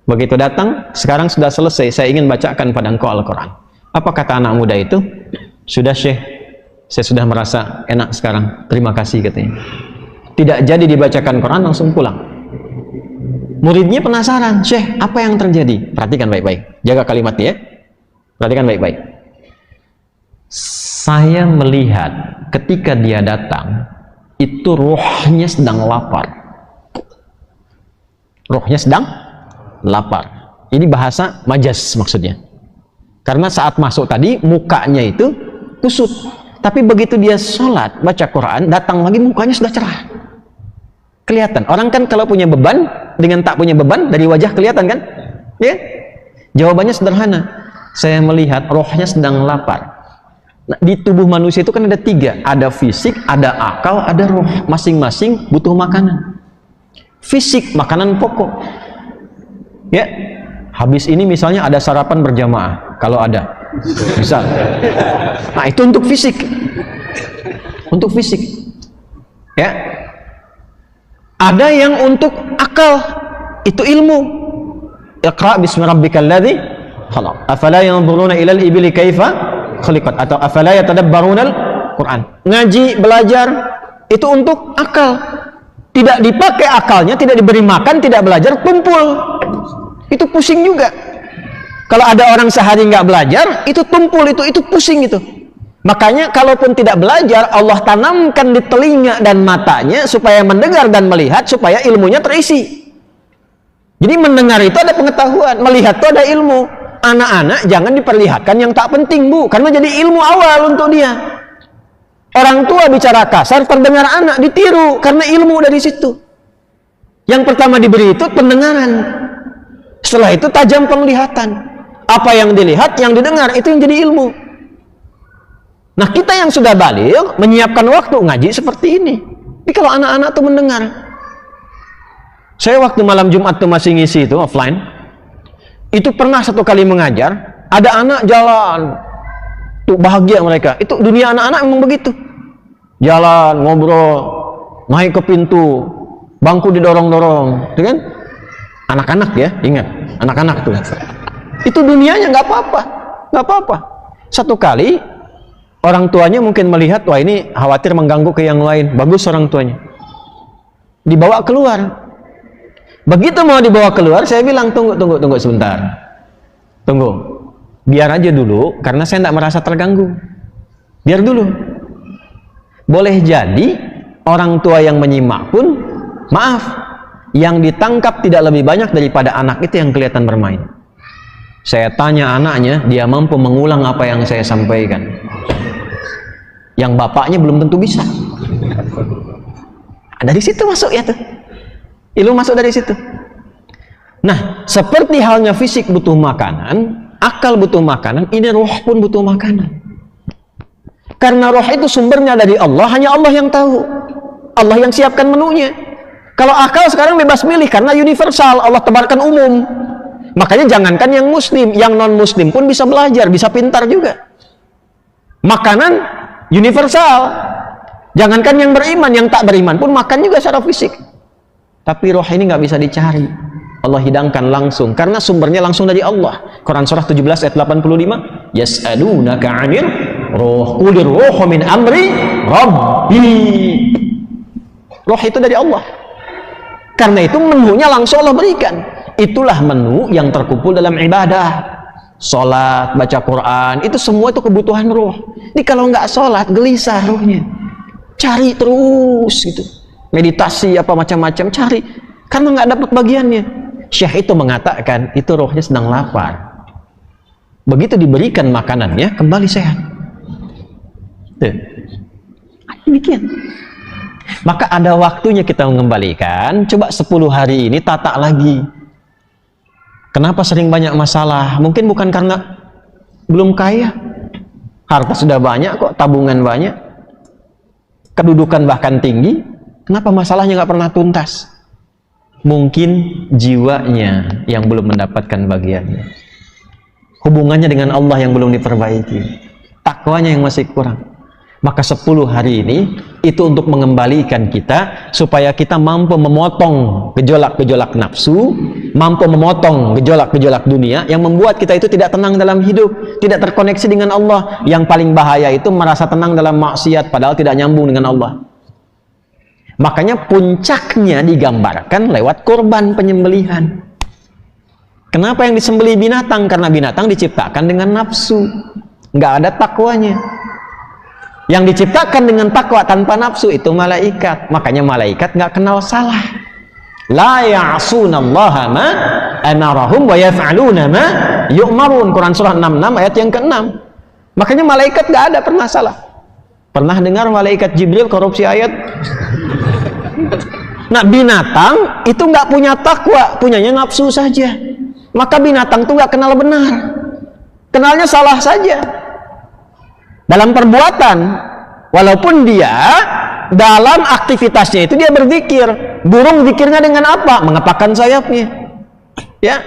Begitu datang, sekarang sudah selesai, saya ingin bacakan pada engkau Al-Quran. Apa kata anak muda itu? Sudah syekh, saya sudah merasa enak sekarang, terima kasih katanya. Tidak jadi dibacakan Quran, langsung pulang. Muridnya penasaran, syekh apa yang terjadi? Perhatikan baik-baik, jaga kalimatnya ya. Perhatikan baik-baik. Saya melihat ketika dia datang, itu rohnya sedang lapar. Rohnya sedang lapar. Ini bahasa majaz maksudnya. Karena saat masuk tadi mukanya itu kusut, tapi begitu dia sholat baca Quran, datang lagi mukanya sudah cerah. Kelihatan. Orang kan kalau punya beban dengan tak punya beban dari wajah kelihatan kan? Ya. Jawabannya sederhana. Saya melihat rohnya sedang lapar. Nah, di tubuh manusia itu kan ada 3, ada fisik, ada akal, ada roh. Masing-masing butuh makanan. Fisik, makanan pokok. Ya, habis ini misalnya ada sarapan berjamaah, kalau ada, misal. Nah, itu untuk fisik. Untuk fisik. Ya. Ada yang untuk akal, itu ilmu. Iqra bismi rabbikal ladzi khalaq. Afala yanzuruna ilal ibili kaifa khuliqat, atau afala yatadabbarunal Quran. Ngaji, belajar itu untuk akal. Tidak dipakai akalnya, tidak diberi makan, tidak belajar, tumpul. Itu pusing juga. Kalau ada orang sehari nggak belajar, itu tumpul, itu pusing itu. Makanya kalaupun tidak belajar, Allah tanamkan di telinga dan matanya supaya mendengar dan melihat, supaya ilmunya terisi. Jadi mendengar itu ada pengetahuan, melihat itu ada ilmu. Anak-anak jangan diperlihatkan yang tak penting, Bu, karena jadi ilmu awal untuk dia. Orang tua bicara kasar, terdengar anak ditiru karena ilmu dari situ. Yang pertama diberi itu pendengaran. Setelah itu tajam penglihatan. Apa yang dilihat, yang didengar, itu yang jadi ilmu. Nah, kita yang sudah baligh menyiapkan waktu ngaji seperti ini. Tapi kalau anak-anak tuh mendengar. Saya waktu malam Jumat tuh masih ngisi itu offline. Itu pernah 1 kali mengajar, ada anak jalan. Tuh bahagia mereka. Itu dunia anak-anak memang begitu. Jalan, ngobrol, naik ke pintu, bangku didorong-dorong, gitu kan? Anak-anak ya, ingat, anak-anak tuh. Itu dunianya nggak apa-apa, nggak apa-apa. 1 kali orang tuanya mungkin melihat, wah ini khawatir mengganggu ke yang lain. Bagus orang tuanya. Dibawa keluar. Begitu mau dibawa keluar, saya bilang tunggu sebentar. Tunggu. Biar aja dulu, karena saya tidak merasa terganggu. Biar dulu. Boleh jadi orang tua yang menyimak pun, maaf, yang ditangkap tidak lebih banyak daripada anak itu yang kelihatan bermain. Saya tanya anaknya, dia mampu mengulang apa yang saya sampaikan. Yang bapaknya belum tentu bisa. Dari situ masuk ya tuh. Ilmu masuk dari situ. Nah, seperti halnya fisik butuh makanan, akal butuh makanan, ini roh pun butuh makanan. Karena roh itu sumbernya dari Allah, hanya Allah yang tahu. Allah yang siapkan menunya. Kalau akal sekarang bebas milih karena universal, Allah tebarkan umum. Makanya jangankan yang muslim, yang non muslim pun bisa belajar, bisa pintar juga. Makanan universal. Jangankan yang beriman, yang tak beriman pun makan juga secara fisik. Tapi roh ini nggak bisa dicari. Allah hidangkan langsung karena sumbernya langsung dari Allah. Quran surah 17 ayat 85, yas'alunaka 'anir ruh, qulir ruhu min amri rabbi. Roh itu dari Allah. Karena itu menunya langsung Allah berikan. Itulah menu yang terkumpul dalam ibadah. Sholat, baca Quran, itu semua itu kebutuhan roh. Ini kalau nggak sholat, gelisah rohnya. Cari terus gitu. Meditasi apa macam-macam, cari. Karena nggak dapat bagiannya. Syekh itu mengatakan, itu rohnya sedang lapar. Begitu diberikan makanannya, kembali sehat. Tuh. Demikian. Maka ada waktunya kita mengembalikan. Coba 10 hari ini tata lagi. Kenapa sering banyak masalah? Mungkin bukan karena belum kaya. Harta sudah banyak kok, tabungan banyak. Kedudukan bahkan tinggi. Kenapa masalahnya nggak pernah tuntas? Mungkin jiwanya yang belum mendapatkan bagiannya. Hubungannya dengan Allah yang belum diperbaiki. Takwanya yang masih kurang. Maka 10 hari ini itu untuk mengembalikan kita supaya kita mampu memotong gejolak-gejolak nafsu, mampu memotong gejolak-gejolak dunia yang membuat kita itu tidak tenang dalam hidup, tidak terkoneksi dengan Allah. Yang paling bahaya itu merasa tenang dalam maksiat padahal tidak nyambung dengan Allah. Makanya puncaknya digambarkan lewat korban penyembelihan. Kenapa yang disembelih binatang? Karena binatang diciptakan dengan nafsu, nggak ada takwanya. Yang diciptakan dengan takwa tanpa nafsu itu malaikat. Makanya malaikat nggak kenal salah. La ya'sunallaha ma amarahum wa yaf'aluna ma yu'marun. Quran surah 66 ayat yang ke-6. Makanya malaikat nggak ada pernah salah. Pernah dengar malaikat Jibril korupsi ayat? Nah, binatang itu nggak punya takwa, punyanya nafsu saja. Maka binatang itu nggak kenal benar. Kenalnya salah saja. Dalam perbuatan, walaupun dia dalam aktivitasnya itu dia berzikir. Burung zikirnya dengan apa? Mengepakkan sayapnya. Ya,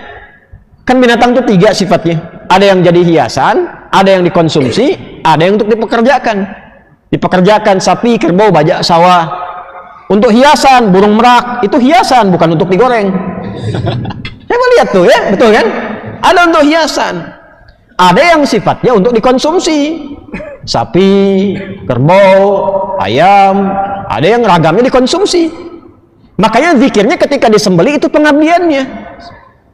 kan binatang itu 3 sifatnya. Ada yang jadi hiasan, ada yang dikonsumsi, ada yang untuk dipekerjakan. Dipekerjakan sapi, kerbau, bajak sawah. Untuk hiasan, burung merak itu hiasan, bukan untuk digoreng. Saya lihat tuh ya, betul kan? Ada untuk hiasan. Ada yang sifatnya untuk dikonsumsi. Sapi, kerbau, ayam, ada yang ragamnya dikonsumsi. Makanya zikirnya ketika disembelih itu pengabdiannya.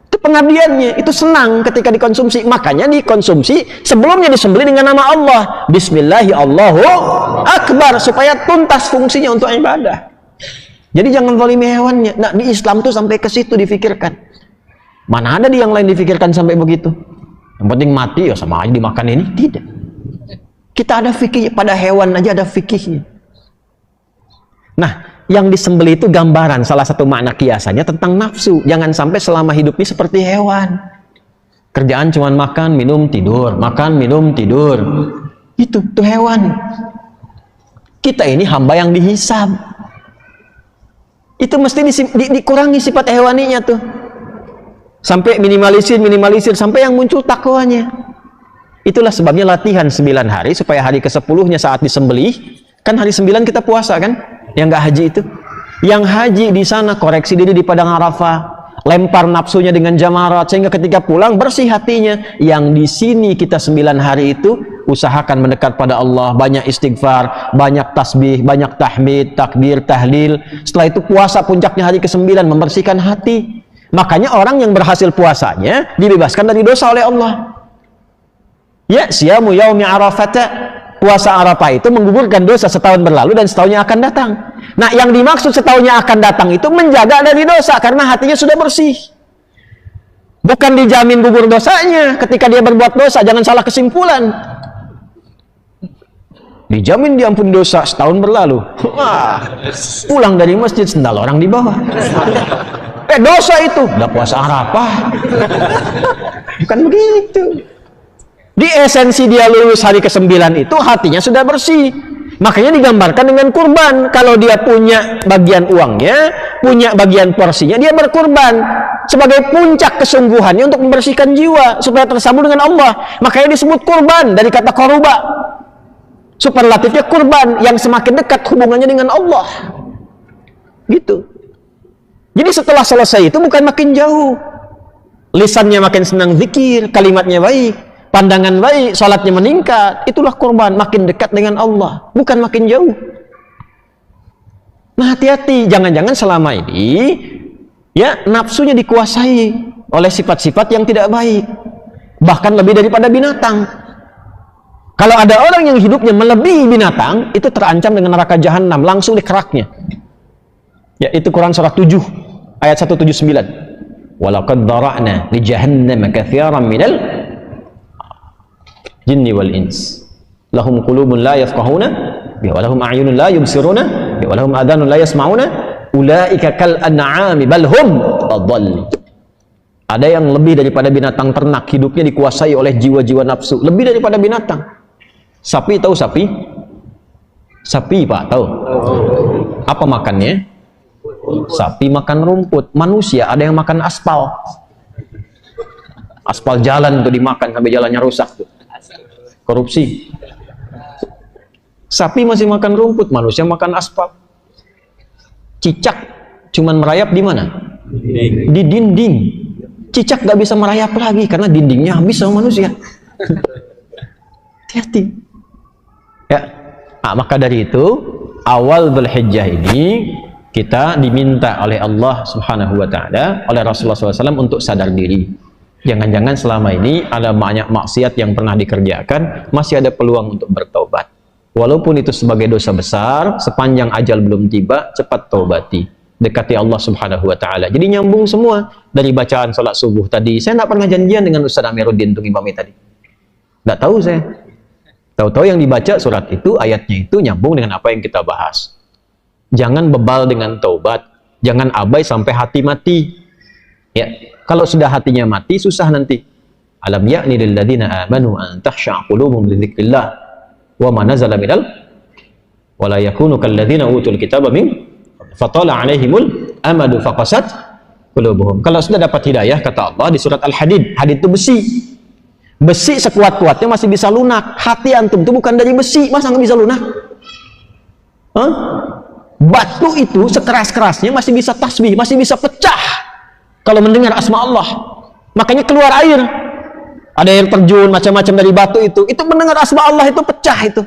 Itu pengabdiannya, itu senang ketika dikonsumsi. Makanya dikonsumsi sebelumnya disembelih dengan nama Allah. Bismillahi Allahu Akbar supaya tuntas fungsinya untuk ibadah. Jadi jangan zalimi hewannya. Nah, di Islam tuh sampai ke situ difikirkan. Mana ada di yang lain difikirkan sampai begitu? Yang penting mati ya sama aja dimakan ini. Tidak. Kita ada fikih, pada hewan aja ada fikihnya. Nah, yang disembelih itu gambaran, salah satu makna kiasannya tentang nafsu. Jangan sampai selama hidupnya seperti hewan. Kerjaan cuma makan, minum, tidur. Makan, minum, tidur. Itu hewan. Kita ini hamba yang dihisab. Itu mesti dikurangi sifat hewaninya tuh. Sampai minimalisir, sampai yang muncul takwanya. Itulah sebabnya latihan 9 hari supaya hari ke-10-nya saat disembelih, kan hari 9 kita puasa kan? Yang nggak haji itu. Yang haji di sana koreksi diri di padang Arafah, lempar nafsunya dengan jamarat sehingga ketika pulang bersih hatinya. Yang di sini kita 9 hari itu usahakan mendekat pada Allah, banyak istighfar, banyak tasbih, banyak tahmid, takbir, tahlil. Setelah itu puasa puncaknya hari ke-9 membersihkan hati. Makanya orang yang berhasil puasanya dibebaskan dari dosa oleh Allah. Ya, siyamu yaumi arafata, puasa Arafah itu menggugurkan dosa setahun berlalu dan setahunnya akan datang. Nah, yang dimaksud setahunnya akan datang itu menjaga dari dosa karena hatinya sudah bersih. Bukan dijamin gugur dosanya ketika dia berbuat dosa, jangan salah kesimpulan. Dijamin diampuni dosa setahun berlalu. Wah, pulang dari masjid sendal orang di bawah. Dosa itu, udah puasa Arafah. Bukan begitu. Di esensi dia lulus hari ke-9 itu hatinya sudah bersih. Makanya digambarkan dengan kurban. Kalau dia punya bagian uangnya, punya bagian porsinya, dia berkurban sebagai puncak kesungguhannya untuk membersihkan jiwa supaya tersambung dengan Allah. Makanya disebut kurban dari kata koruba. Superlatifnya kurban yang semakin dekat hubungannya dengan Allah. Gitu. Jadi setelah selesai itu bukan makin jauh. Lisannya makin senang zikir, kalimatnya baik, pandangan baik, salatnya meningkat. Itulah kurban, makin dekat dengan Allah, bukan makin jauh. Nah, hati-hati, jangan-jangan selama ini ya nafsunya dikuasai oleh sifat-sifat yang tidak baik, bahkan lebih daripada binatang. Kalau ada orang yang hidupnya melebihi binatang, itu terancam dengan neraka jahanam, langsung dikeraknya. Ya, itu Quran surah 7 ayat 179. Walaqad dara'na li jahannam katsiran minal jinni wal ins. Lahum qulubun la yafqahuna biha wa lahum a'yunun la yubsiruna biha wa lahum adhanun la yasma'una ulaika kal an'ami bal hum adall. Ada yang lebih daripada binatang ternak, hidupnya dikuasai oleh jiwa-jiwa nafsu, lebih daripada binatang. Sapi, tahu sapi? Sapi, Pak, tahu? Apa makannya? Sapi makan rumput. Manusia ada yang makan aspal. Aspal jalan tuh dimakan sampai jalannya rusak tuh. Korupsi. Sapi masih makan rumput, manusia makan aspal. Cicak cuman merayap di mana? Di dinding. Cicak gak bisa merayap lagi karena dindingnya habis sama manusia. Hati-hati. Ya. Nah, maka dari itu awal Dzulhijjah ini kita diminta oleh Allah Subhanahu wa Ta'ala, oleh Rasulullah SAW untuk sadar diri. Jangan-jangan selama ini ada banyak maksiat yang pernah dikerjakan, masih ada peluang untuk bertaubat. Walaupun itu sebagai dosa besar, sepanjang ajal belum tiba, cepat taubati. Dekati Allah Subhanahu wa Ta'ala. Jadi nyambung semua dari bacaan salat subuh tadi. Saya tidak pernah janjian dengan Ustaz Amiruddin untuk imami tadi. Tidak tahu saya. Tahu-tahu yang dibaca surat itu, ayatnya itu nyambung dengan apa yang kita bahas. Jangan bebal dengan taubat, jangan abai sampai hati mati. Ya, kalau sudah hatinya mati susah nanti. Alam ya'ni lil ladzina amanu an takhsha'a qulubuhum li dzikrillah wa ma nazala minal wa la yakunu kal ladzina utul kitaba min fatala 'alaihimul amadu faqasat qulubuhum. Kalau sudah dapat hidayah, kata Allah di surat Al-Hadid, hadid itu besi. Besi sekuat-kuatnya masih bisa lunak. Hati antum itu bukan dari besi, masa nggak bisa lunak? Hah? Batu itu sekeras-kerasnya masih bisa tasbih, masih bisa pecah kalau mendengar asma Allah. Makanya keluar air. Ada air terjun macam-macam dari batu itu mendengar asma Allah itu pecah itu.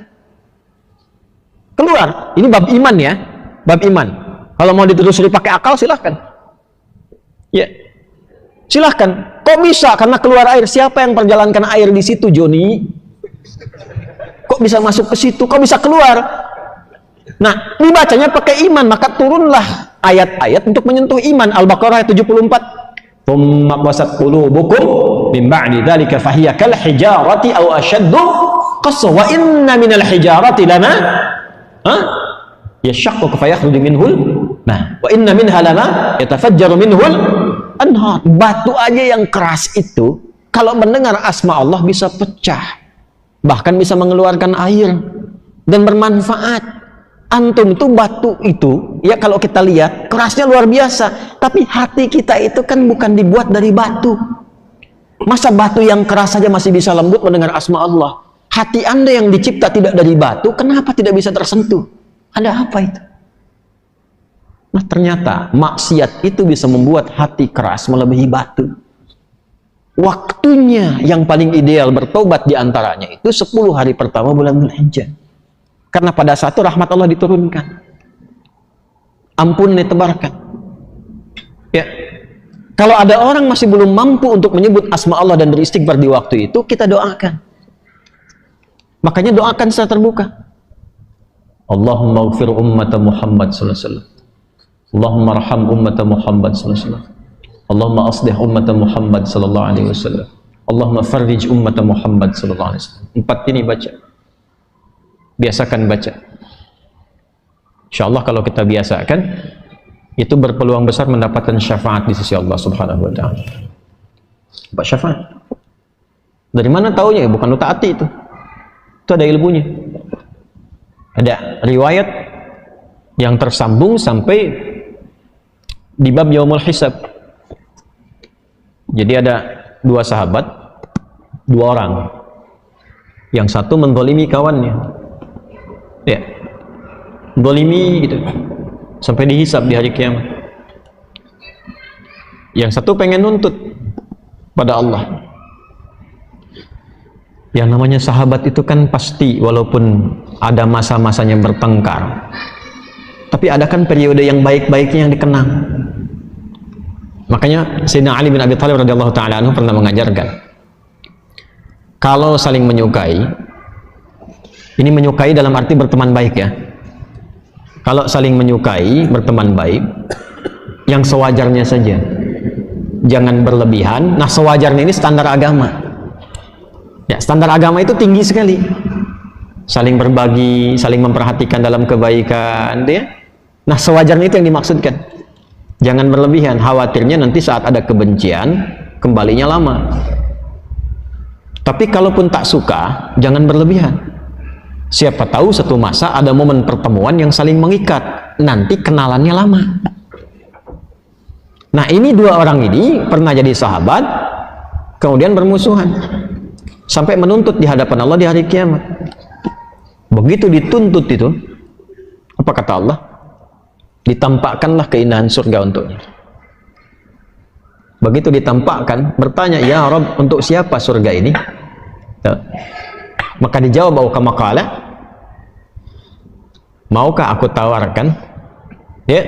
Keluar. Ini bab iman ya. Bab iman. Kalau mau ditelusuri pakai akal silahkan. Ya. Silahkan. Kok bisa? Karena keluar air. Siapa yang perjalankan air di situ, Joni? Kok bisa masuk ke situ? Kok bisa keluar? Nah, dibacanya pakai iman, maka turunlah ayat-ayat untuk menyentuh iman. Al-Baqarah 74. Tsumma qasat qulubukum min ba'di dzalika fahiya kal hijarati aw ashaddu qaswa wa inna minal hijarati lama yashaqqu fa yakhruju minhul ma wa inna minha lama yatafajjaru minhul anhar. Batu aja yang keras itu kalau mendengar asma Allah bisa pecah, bahkan bisa mengeluarkan air dan bermanfaat. Antum tuh batu itu, ya kalau kita lihat kerasnya luar biasa, tapi hati kita itu kan bukan dibuat dari batu. Masa batu yang keras saja masih bisa lembut mendengar asma Allah? Hati Anda yang dicipta tidak dari batu, kenapa tidak bisa tersentuh? Ada apa itu? Nah, ternyata maksiat itu bisa membuat hati keras melebihi batu. Waktunya yang paling ideal bertobat diantaranya itu 10 hari pertama bulan Dzulhijjah. Karena pada saat itu rahmat Allah diturunkan, ampun ditebarkan. Ya, kalau ada orang masih belum mampu untuk menyebut asma Allah dan beristighfar di waktu itu, kita doakan. Makanya doakan secara terbuka. Allahumma ighfir ummata Muhammad sallallahu alaihi wasallam. Allahumma arham ummata Muhammad sallallahu alaihi wasallam. Allahumma aslih ummata Muhammad sallallahu alaihi wasallam. Allahumma farrij ummata Muhammad sallallahu alaihi wasallam. 4 ini baca. Biasakan baca. Insyaallah kalau kita biasakan, itu berpeluang besar mendapatkan syafaat di sisi Allah Subhanahu wa Ta'ala. Apa syafaat? Dari mana taunya? Bukan lu taati itu. Itu ada ilmunya. Ada riwayat yang tersambung sampai di bab yaumul hisab. Jadi ada dua sahabat, dua orang. Yang satu menzalimi kawannya. Ya. Zalimi gitu. Sampai dihisab di hari kiamat. Yang satu pengen nuntut pada Allah. Yang namanya sahabat itu kan pasti walaupun ada masa-masanya bertengkar, tapi ada kan periode yang baik-baiknya yang dikenang. Makanya Sayyidina Ali bin Abi Thalib radhiyallahu taala anhu pernah mengajarkan, kalau saling menyukai, ini menyukai dalam arti berteman baik ya. Kalau saling menyukai, berteman baik, yang sewajarnya saja. Jangan berlebihan. Nah, sewajarnya ini standar agama. Ya, standar agama itu tinggi sekali. Saling berbagi, saling memperhatikan dalam kebaikan, ya. Nah, sewajarnya itu yang dimaksudkan. Jangan berlebihan, khawatirnya nanti saat ada kebencian, kembalinya lama. Tapi kalaupun tak suka, jangan berlebihan. Siapa tahu satu masa ada momen pertemuan yang saling mengikat, nanti kenalannya lama. Nah, ini dua orang ini pernah jadi sahabat, kemudian bermusuhan. Sampai menuntut di hadapan Allah di hari kiamat. Begitu dituntut itu, apa kata Allah? Ditampakkanlah keindahan surga untuknya. Begitu ditampakkan, bertanya, ya Rabb, untuk siapa surga ini? Maka dijawab, maqala, maukah aku tawarkan ya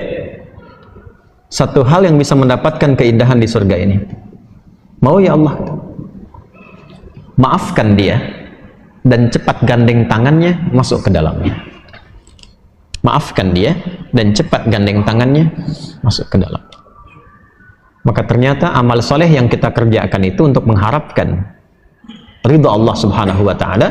satu hal yang bisa mendapatkan keindahan di surga ini? Mau ya Allah? Maafkan dia dan cepat gandeng tangannya masuk ke dalamnya. Maafkan dia dan cepat gandeng tangannya masuk ke dalam. Maka ternyata amal soleh yang kita kerjakan itu untuk mengharapkan ridha Allah subhanahu wa ta'ala,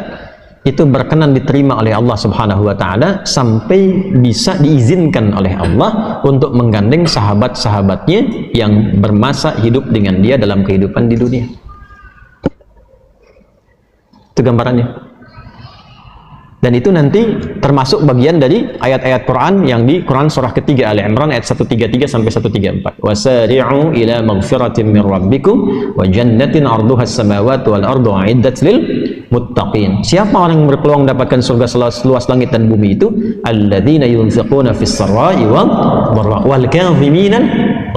itu berkenan diterima oleh Allah subhanahu wa ta'ala sampai bisa diizinkan oleh Allah untuk menggandeng sahabat-sahabatnya yang bermasa hidup dengan dia dalam kehidupan di dunia. Itu gambarannya. Dan itu nanti termasuk bagian dari ayat-ayat Quran yang di Quran surah ketiga Ali Imran ayat 133 sampai 134. Wasari'u ila maghfiratin min rabbikum wa jannatin 'arduha as-samawati wal ardu 'iddat lil muttaqin. Siapa orang yang berpeluang mendapatkan surga seluas langit dan bumi itu? Alladzina yunfiquna fis sarai wal dharra wal kadhimina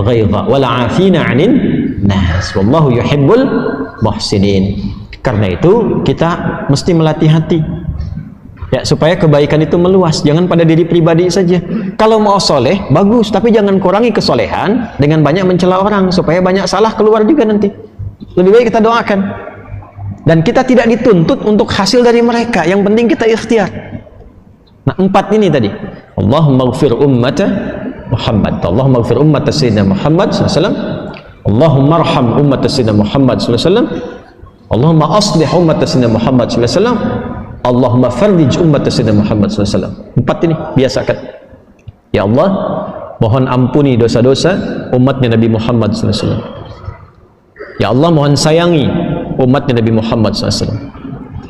ghaidha wal 'afina 'anil nas wallahu yuhibbul muhsinin. Karena itu kita mesti melatih hati. Ya, supaya kebaikan itu meluas, jangan pada diri pribadi saja. Kalau mau soleh, bagus, tapi jangan kurangi kesolehan dengan banyak mencela orang, supaya banyak salah keluar juga nanti. Lebih baik kita doakan. Dan kita tidak dituntut untuk hasil dari mereka, yang penting kita ikhtiar. Nah, 4 ini tadi. Allahumma ighfir ummata Muhammad, Allahumma ighfir ummata Sayyidina Muhammad SAW, Allahumma arham ummata Sayyidina Muhammad SAW, Allahumma aslih ummata Sayyidina Muhammad SAW, Allahumma farrij ummat Sayyidina Muhammad SAW. 4 ini biasakan. Ya Allah, mohon ampuni dosa-dosa umatnya Nabi Muhammad SAW. Ya Allah, mohon sayangi umatnya Nabi Muhammad SAW.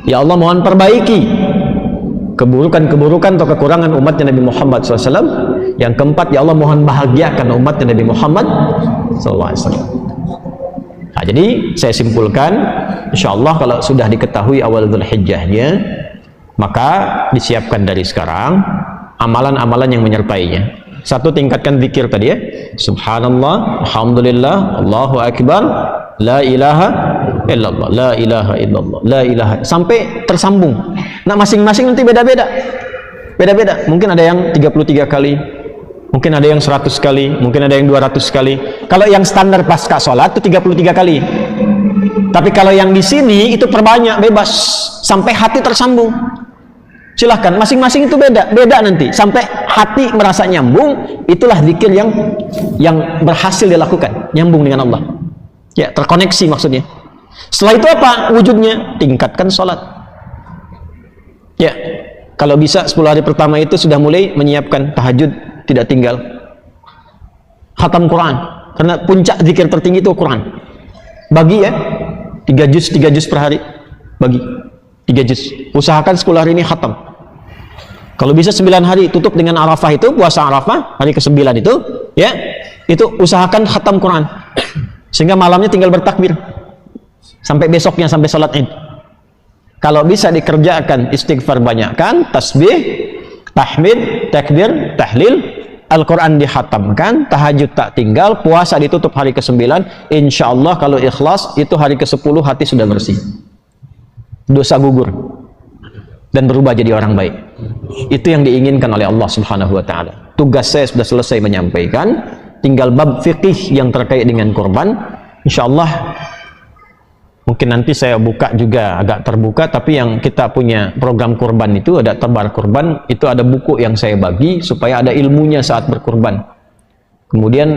Ya Allah, mohon perbaiki keburukan-keburukan atau kekurangan umatnya Nabi Muhammad SAW. Yang keempat, ya Allah, mohon bahagiakan umatnya Nabi Muhammad SAW. Nah, jadi saya simpulkan, insya Allah kalau sudah diketahui awal Dzulhijjahnya, maka disiapkan dari sekarang amalan-amalan yang menyertainya. 1, tingkatkan zikir tadi ya, subhanallah, alhamdulillah, Allahu akbar, la ilaha illallah, la ilaha illallah, la ilaha, sampai tersambung. Nah, masing-masing nanti beda-beda, mungkin ada yang 33 kali, mungkin ada yang 100 kali, mungkin ada yang 200 kali. Kalau yang standar pasca sholat itu 33 kali. Tapi kalau yang di sini itu perbanyak, bebas sampai hati tersambung. Silahkan, masing-masing itu beda nanti sampai hati merasa nyambung. Itulah zikir yang berhasil dilakukan, nyambung dengan Allah. Ya, terkoneksi maksudnya. Setelah itu apa wujudnya? Tingkatkan sholat. Ya, kalau bisa 10 hari pertama itu sudah mulai menyiapkan tahajud, tidak tinggal. Khatam Quran, karena puncak zikir tertinggi itu Quran. Bagi ya, 3 juz per hari. Bagi 3 juz. Usahakan 10 hari ini khatam. Kalau bisa 9 hari tutup dengan Arafah itu, puasa Arafah, hari ke-9 itu, ya, itu usahakan khatam Quran. Sehingga malamnya tinggal bertakbir. Sampai besoknya, sampai sholat Id. Kalau bisa dikerjakan istighfar banyakkan, tasbih, tahmid, takbir, tahlil, Al-Quran dihatamkan, tahajud tak tinggal, puasa ditutup hari ke-9, insya Allah kalau ikhlas, itu hari ke-10 hati sudah bersih. Dosa gugur. Dan berubah jadi orang baik. Itu yang diinginkan oleh Allah Subhanahu wa Ta'ala. Tugas saya sudah selesai menyampaikan, tinggal bab fikih yang terkait dengan kurban. Insya Allah mungkin nanti saya buka juga, agak terbuka, tapi yang kita punya program kurban itu ada tebar kurban, itu ada buku yang saya bagi supaya ada ilmunya saat berkurban. Kemudian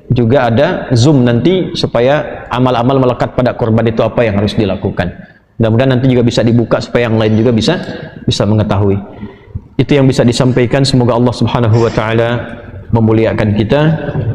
juga ada Zoom nanti supaya amal-amal melekat pada kurban itu apa yang harus dilakukan. Mudah-mudahan nanti juga bisa dibuka supaya yang lain juga bisa mengetahui. Itu yang bisa disampaikan. Semoga Allah Subhanahu wa Ta'ala memuliakan kita,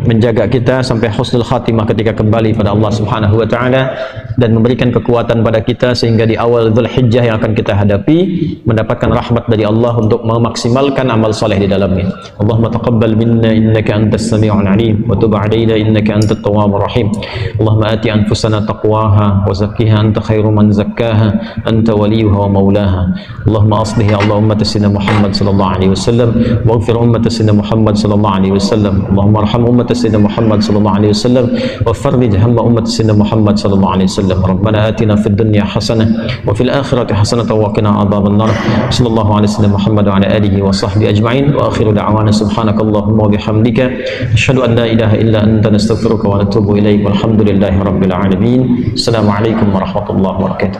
menjaga kita sampai husnul khatimah ketika kembali pada Allah Subhanahu wa Ta'ala, dan memberikan kekuatan pada kita sehingga di awal Dzulhijjah yang akan kita hadapi mendapatkan rahmat dari Allah untuk memaksimalkan amal saleh di dalamnya. Allahumma taqabbal minna innaka antas sami'ul alim wa tub 'alaina innaka antat tawwabur rahim. Allahumma ati anfusana taqwaha wa zakkiha anta khairu man zakkaha anta waliyuha wa maulaha. Allahumma aslih ya Allah ummat sayyidina Muhammad sallallahu alaihi wasallam waghfir ummat sayyidina Muhammad sallallahu alaihi wasallam. Allahumma arham ummat sayyidina Muhammad sallallahu alaihi wasallam wa farrij hamma ummat sayyidina Muhammad sallallahu alaihi wasallam. Rabbana atina fid dunya hasanah wa fil akhirati hasanah wa qina adzaban nar. Sallallahu alaihi wasallam Muhammad wa ala alihi wa sahbihi ajma'in wa akhiru da'wana subhanakallahumma wa bihamdika asyhadu an la ilaha illa anta nastaghfiruka wa natubu ilaik. Walhamdulillahi rabbil alamin. Assalamualaikum warahmatullahi wabarakatuh.